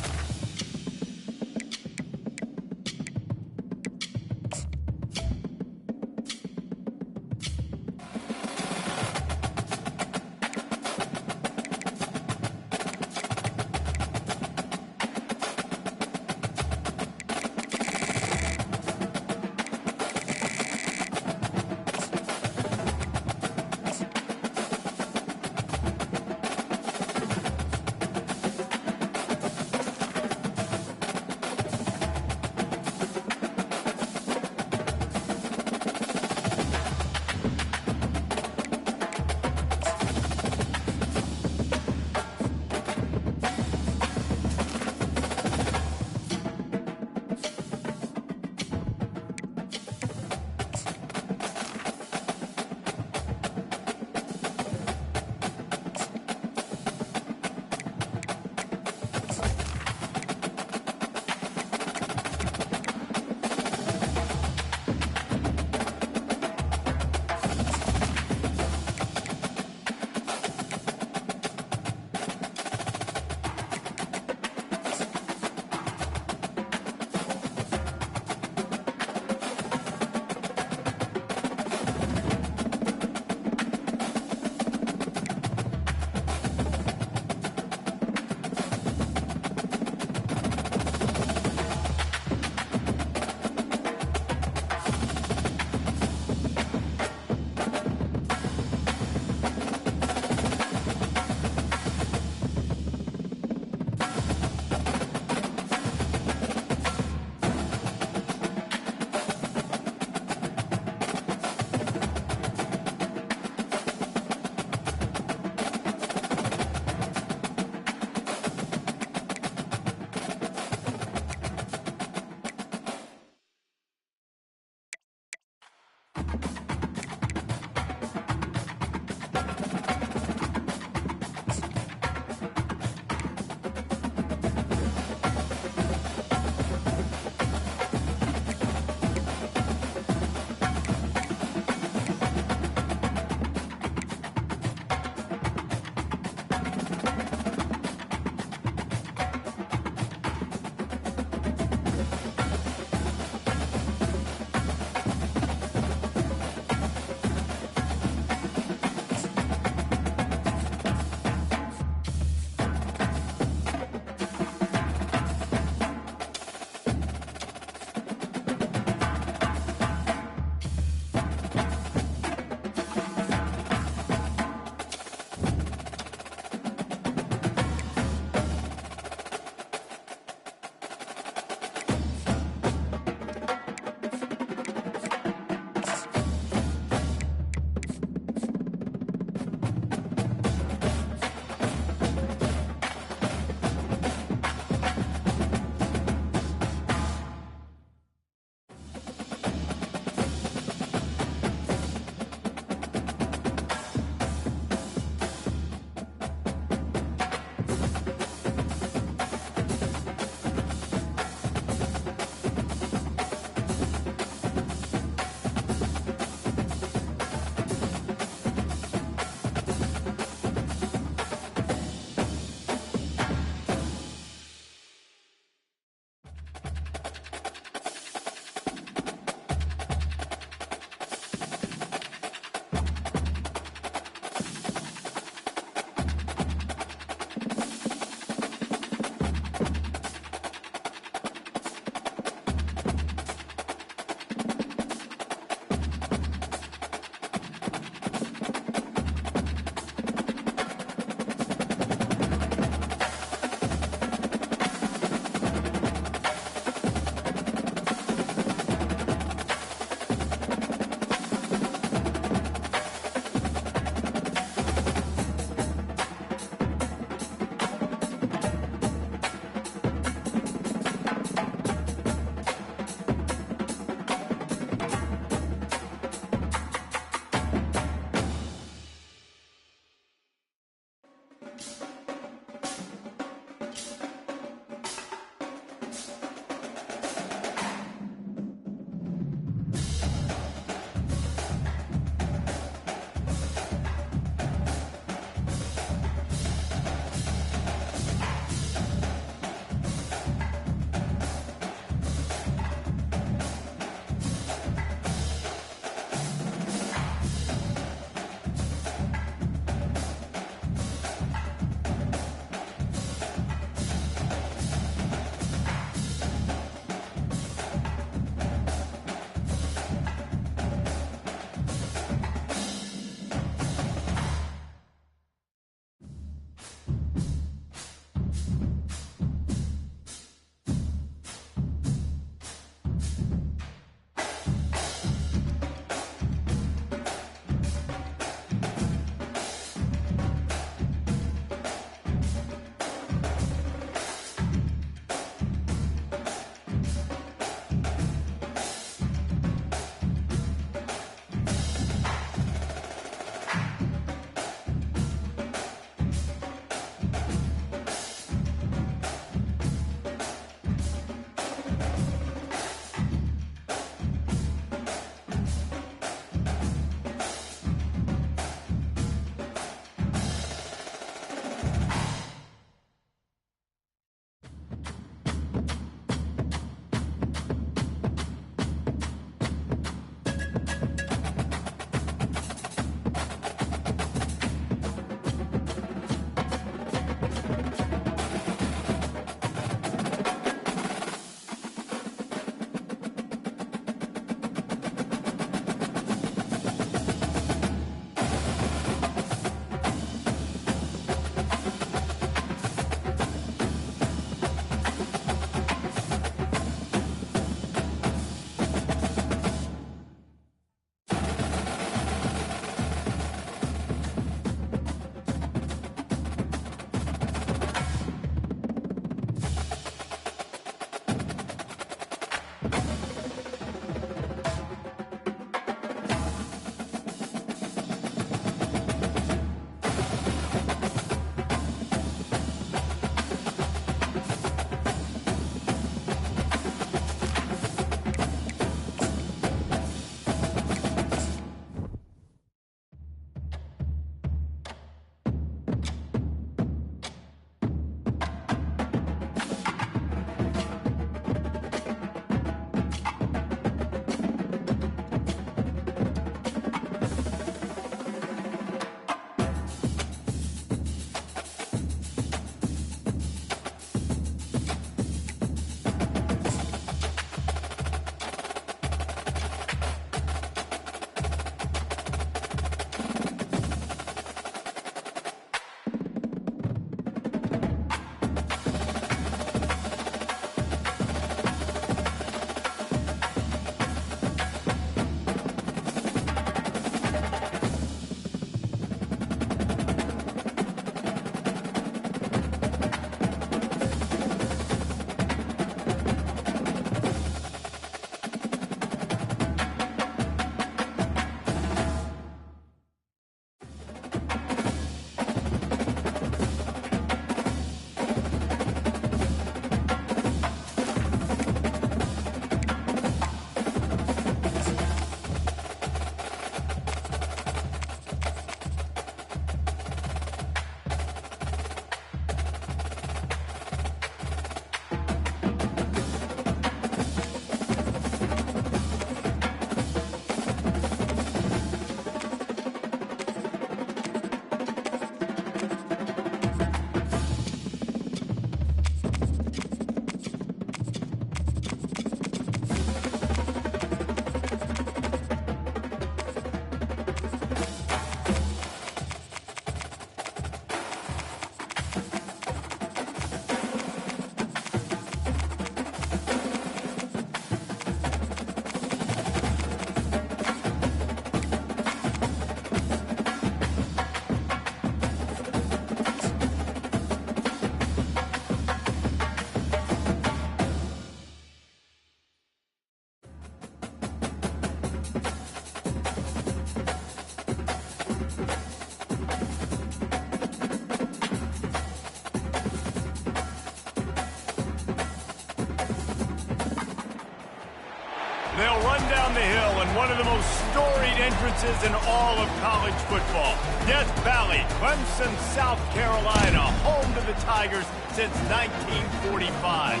down the hill in one of the most storied entrances in all of college football. Death Valley, Clemson, South Carolina, home to the Tigers since 1945.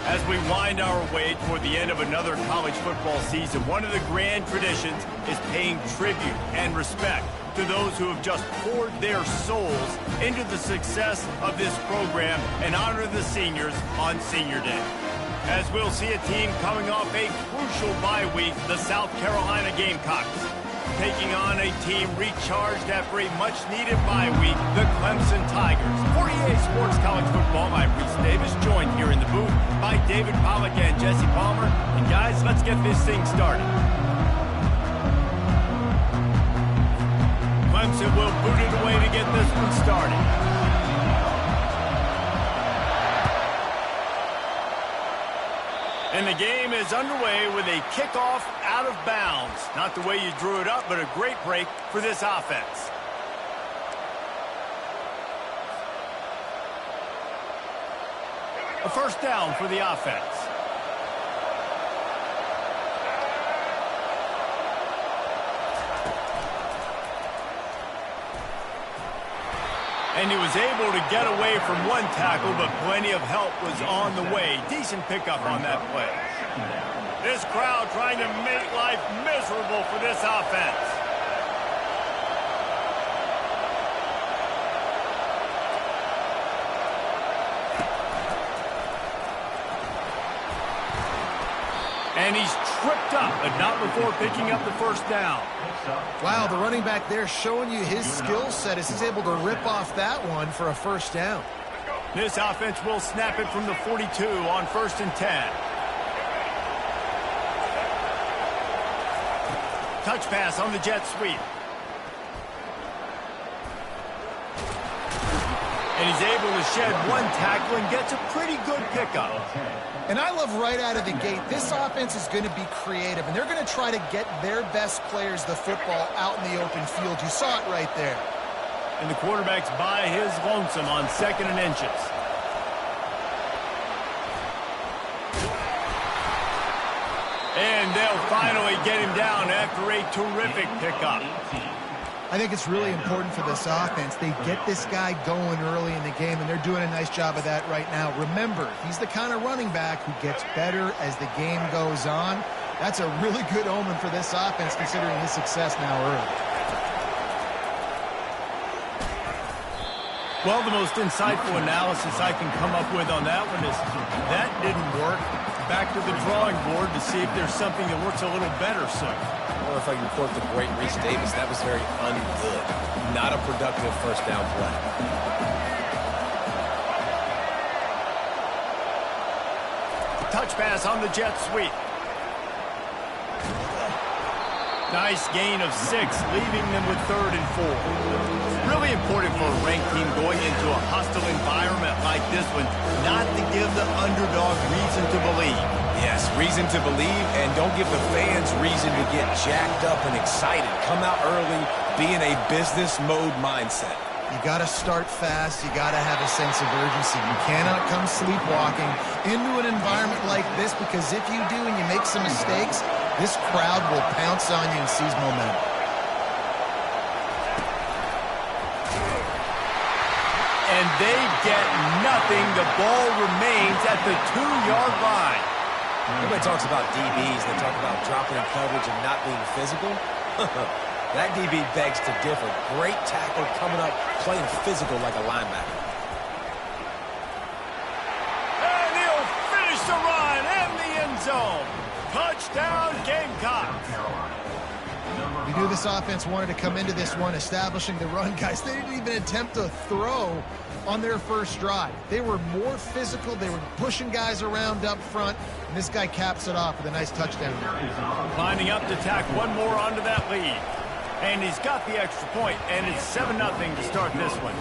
As we wind our way toward the end of another college football season, one of the grand traditions is paying tribute and respect to those who have just poured their souls into the success of this program and honor the seniors on Senior Day. As we'll see a team coming off a crucial bye week, the South Carolina Gamecocks, taking on a team recharged after a much-needed bye week, the Clemson Tigers. For EA Sports College Football, I'm Reese Davis, joined here in the booth by David Pollack and Jesse Palmer. And guys, let's get this thing started. Clemson will boot it away to get this one started. And the game is underway with a kickoff out of bounds. Not the way you drew it up, but a great break for this offense. A first down for the offense. And he was able to get away from one tackle, but plenty of help was on the way. Decent pickup on that play. This crowd trying to make life miserable for this offense. And he's tripped up, but not before picking up the first down. Wow, the running back there showing you his skill set as he's able to rip off that one for a first down. This offense will snap it from the 42 on 1st and 10. Touch pass on the jet sweep. And he's able to shed one tackle and gets a pretty good pickup. And I love right out of the gate, this offense is going to be creative, and they're going to try to get their best players the football out in the open field. You saw it right there. And the quarterback's by his lonesome on 2nd and inches. And they'll finally get him down after a terrific pickup. I think it's really important for this offense. They get this guy going early in the game, and they're doing a nice job of that right now. Remember, he's the kind of running back who gets better as the game goes on. That's a really good omen for this offense, considering his success now early. Well, the most insightful analysis I can come up with on that one is that didn't work. Back to the drawing board to see if there's something that works a little better soon. Well, if I can quote the great Reese Davis, that was very ungood. Not a productive first down play. Touch pass on the jet sweep. Nice gain of 6, leaving them with 3rd and 4. Really important for a ranked team going into a hostile environment like this one, not to give the underdog reason to believe. Yes, reason to believe, and don't give the fans reason to get jacked up and excited. Come out early, be in a business mode mindset. You got to start fast. You got to have a sense of urgency. You cannot come sleepwalking into an environment like this, because if you do and you make some mistakes, this crowd will pounce on you and seize momentum. And they get nothing. The ball remains at the 2-yard line. Everybody talks about DBs. They talk about dropping in coverage and not being physical. That DB begs to differ. Great tackle coming up, playing physical like a linebacker. And he'll finish the run in the end zone. Touchdown, Gamecocks. We knew this offense wanted to come into this one establishing the run, guys. They didn't even attempt to throw on their first drive. They were more physical. They were pushing guys around up front, and this guy caps it off with a nice touchdown. Lining up to tack one more onto that lead. And he's got the extra point, and it's 7-0 to start this one.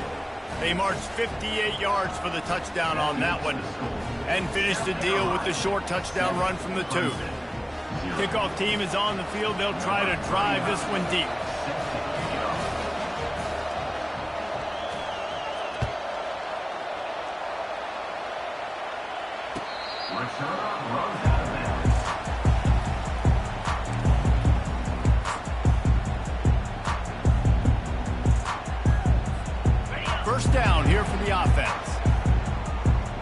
They marched 58 yards for the touchdown on that one and finished the deal with the short touchdown run from the 2. Kickoff team is on the field. They'll try to drive this one deep. First down here for the offense.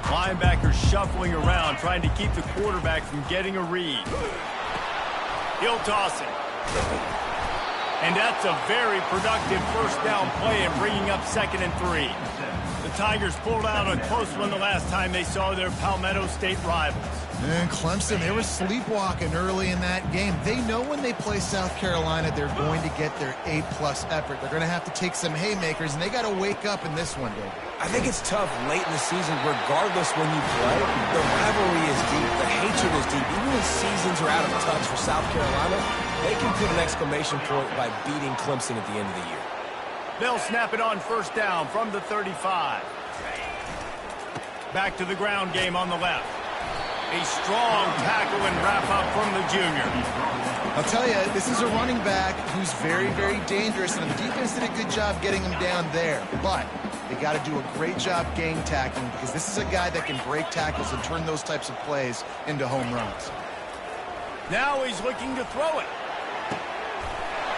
Linebackers shuffling around, trying to keep the quarterback from getting a read. He'll toss it. And that's a very productive first down play and bringing up 2nd and 3. The Tigers pulled out a close one the last time they saw their Palmetto State rivals. And Clemson, they were sleepwalking early in that game. They know when they play South Carolina, they're going to get their A-plus effort. They're going to have to take some haymakers, and they got to wake up in this one, Dave. I think it's tough late in the season, regardless when you play. The rivalry is deep. The hatred is deep. Even when seasons are out of touch for South Carolina, they can put an exclamation point by beating Clemson at the end of the year. They'll snap it on first down from the 35. Back to the ground game on the left. A strong tackle and wrap-up from the junior. I'll tell you, this is a running back who's very, very dangerous, and the defense did a good job getting him down there. But they got to do a great job gang tackling, because this is a guy that can break tackles and turn those types of plays into home runs. Now he's looking to throw it.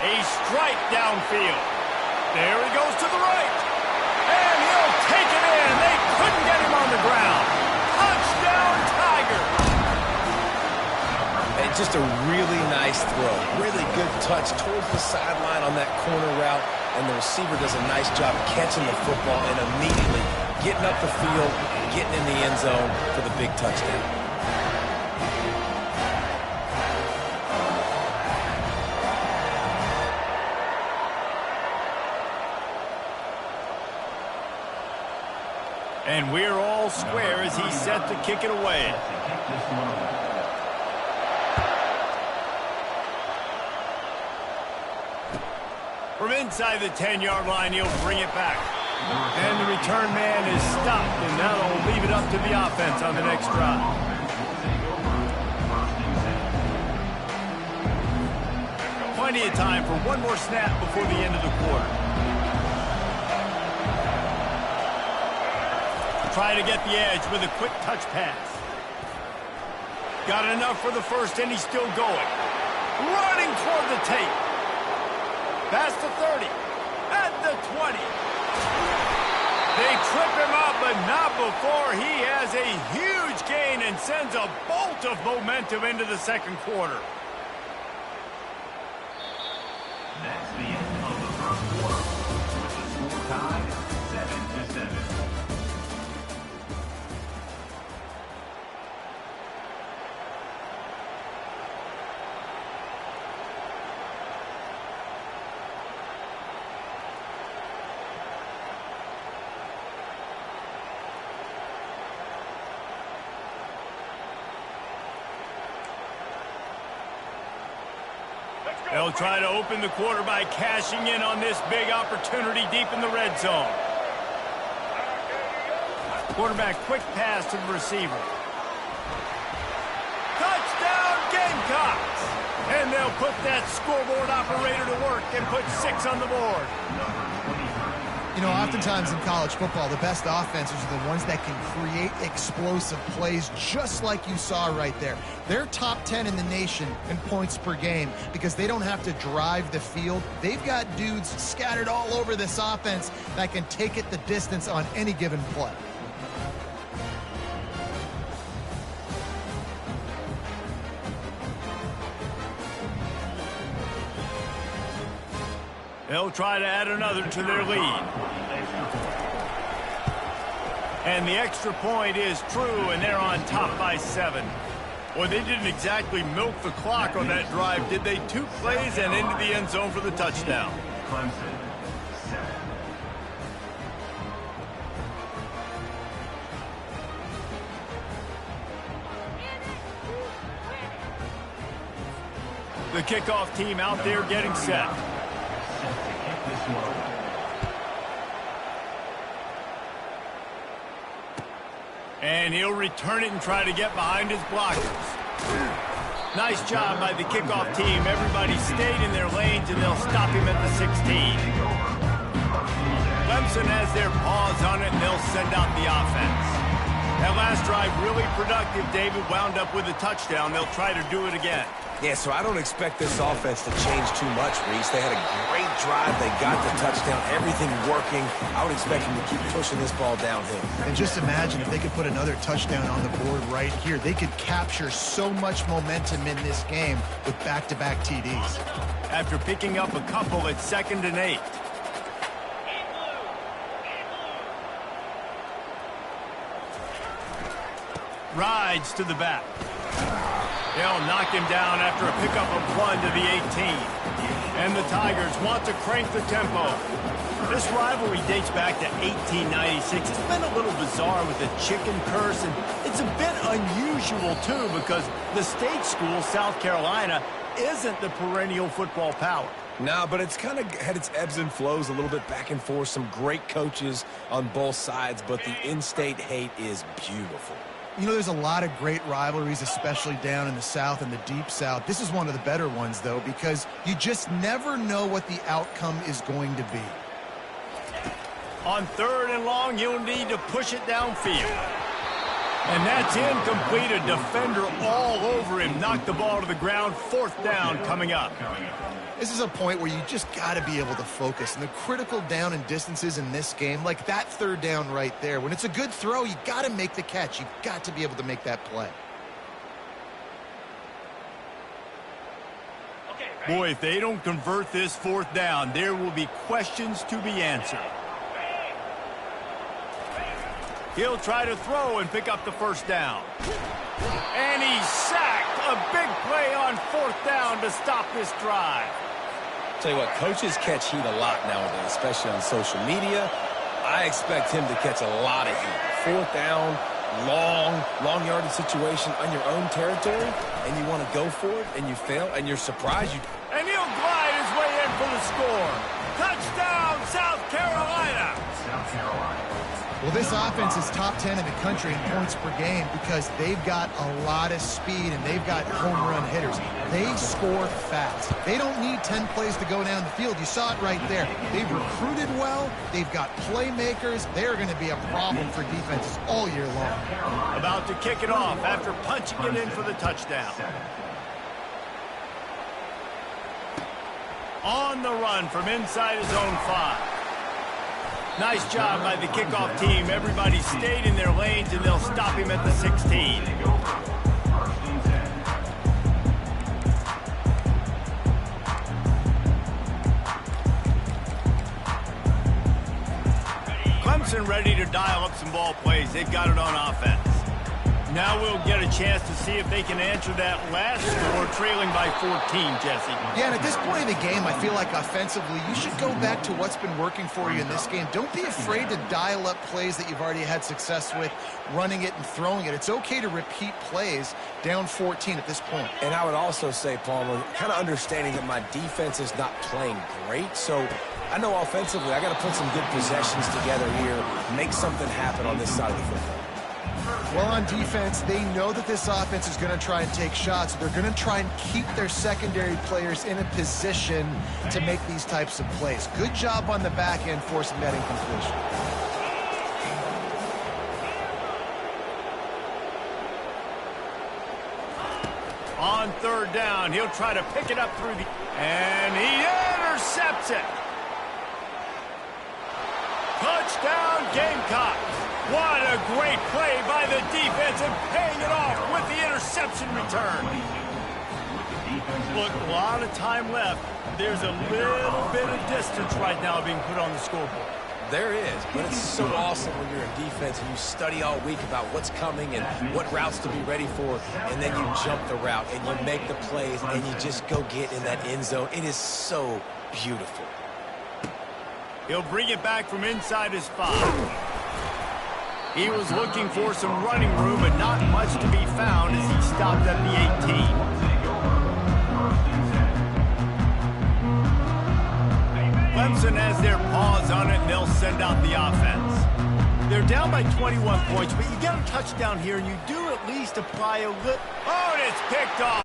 A strike downfield. There he goes to the right. And he'll take it in. They couldn't get him on the ground. Touchdown, Tigers. And just a really nice throw. Really good touch towards the sideline on that corner route. And the receiver does a nice job catching the football and immediately getting up the field, getting in the end zone for the big touchdown. And we're all square as he's set to kick it away. From inside the 10-yard line, he'll bring it back. And the return man is stopped, and that'll leave it up to the offense on the next drive. Plenty of time for one more snap before the end of the quarter. Try to get the edge with a quick touch pass. Got enough for the first, and he's still going. Running toward the tape. Past the 30. At the 20. They trip him up, but not before he has a huge gain and sends a bolt of momentum into the second quarter. That's the end of the first quarter. With the score tied 7-7. They'll try to open the quarter by cashing in on this big opportunity deep in the red zone. Quarterback quick pass to the receiver. Touchdown Gamecocks! And they'll put that scoreboard operator to work and put 6 on the board. You know, oftentimes in college football, the best offenses are the ones that can create explosive plays just like you saw right there. They're top 10 in the nation in points per game because they don't have to drive the field. They've got dudes scattered all over this offense that can take it the distance on any given play. They'll try to add another to their lead. And the extra point is true, and they're on top by 7. Well, they didn't exactly milk the clock on that drive, did they? 2 plays and into the end zone for the touchdown. Clemson, 7. The kickoff team out there getting set. And he'll return it and try to get behind his blockers. Nice job by the kickoff team. Everybody stayed in their lanes, and they'll stop him at the 16. Clemson has their paws on it, and they'll send out the offense. That last drive really productive. David wound up with a touchdown. They'll try to do it again. Yeah, so I don't expect this offense to change too much, Reese. They had a great drive. They got the touchdown. Everything working. I would expect them to keep pushing this ball downhill. And just imagine if they could put another touchdown on the board right here. They could capture so much momentum in this game with back-to-back TDs. After picking up a couple at 2nd and 8. Rides to the back. They'll knock him down after a pickup of 1 to the 18. And the Tigers want to crank the tempo. This rivalry dates back to 1896. It's been a little bizarre with the chicken curse, and it's a bit unusual, too, because the state school, South Carolina, isn't the perennial football power. No, but it's kind of had its ebbs and flows, a little bit back and forth. Some great coaches on both sides, but the in-state hate is beautiful. You know, there's a lot of great rivalries, especially down in the South and the Deep South. This is one of the better ones, though, because you just never know what the outcome is going to be. On 3rd and long, you'll need to push it downfield. And that's incomplete. A defender all over him. Knocked the ball to the ground. 4th down coming up. This is a point where you just got to be able to focus. And the critical down and distances in this game, like that 3rd down right there, when it's a good throw, you got to make the catch. You've got to be able to make that play. Boy, if they don't convert this 4th down, there will be questions to be answered. He'll try to throw and pick up the 1st down. And he's sacked. A big play on 4th down to stop this drive. Tell you what, coaches catch heat a lot nowadays, especially on social media. I expect him to catch a lot of heat. 4th down, long yardage situation on your own territory, and you want to go for it, and you fail, and you're surprised. And he'll glide his way in for the score. Touchdown, South Carolina. South Carolina. Well, this offense is top 10 in the country in points per game because they've got a lot of speed and they've got home run hitters. They score fast. They don't need 10 plays to go down the field. You saw it right there. They've recruited well. They've got playmakers. They're going to be a problem for defenses all year long. About to kick it off after punching it in for the touchdown. On the run from inside his own 5. Nice job by the kickoff team. Everybody stayed in their lanes, and they'll stop him at the 16. Clemson ready to dial up some ball plays. They've got it on offense. Now we'll get a chance to see if they can answer that last score, trailing by 14, Jesse. Yeah, and at this point in the game, I feel like offensively, you should go back to what's been working for you in this game. Don't be afraid to dial up plays that you've already had success with, running it and throwing it. It's okay to repeat plays down 14 at this point. And I would also say, Palmer, kind of understanding that my defense is not playing great, so I know offensively I got to put some good possessions together here, make something happen on this side of the football. Well, on defense, they know that this offense is going to try and take shots. They're going to try and keep their secondary players in a position to make these types of plays. Good job on the back end forcing that incompletion. On 3rd down, he'll try to pick it up through the... And he intercepts it. Touchdown, Gamecocks. What a great play by the defense and paying it off with the interception return. Look, a lot of time left. There's a little bit of distance right now being put on the scoreboard. There is, but it's so awesome when you're in defense and you study all week about what's coming and what routes to be ready for, and then you jump the route and you make the plays and you just go get in that end zone. It is so beautiful. He'll bring it back from inside his 5. He was looking for some running room, but not much to be found as he stopped at the 18. Clemson has their paws on it, and they'll send out the offense. They're down by 21 points, but you get a touchdown here, and you do at least apply a little... Oh, and it's picked off.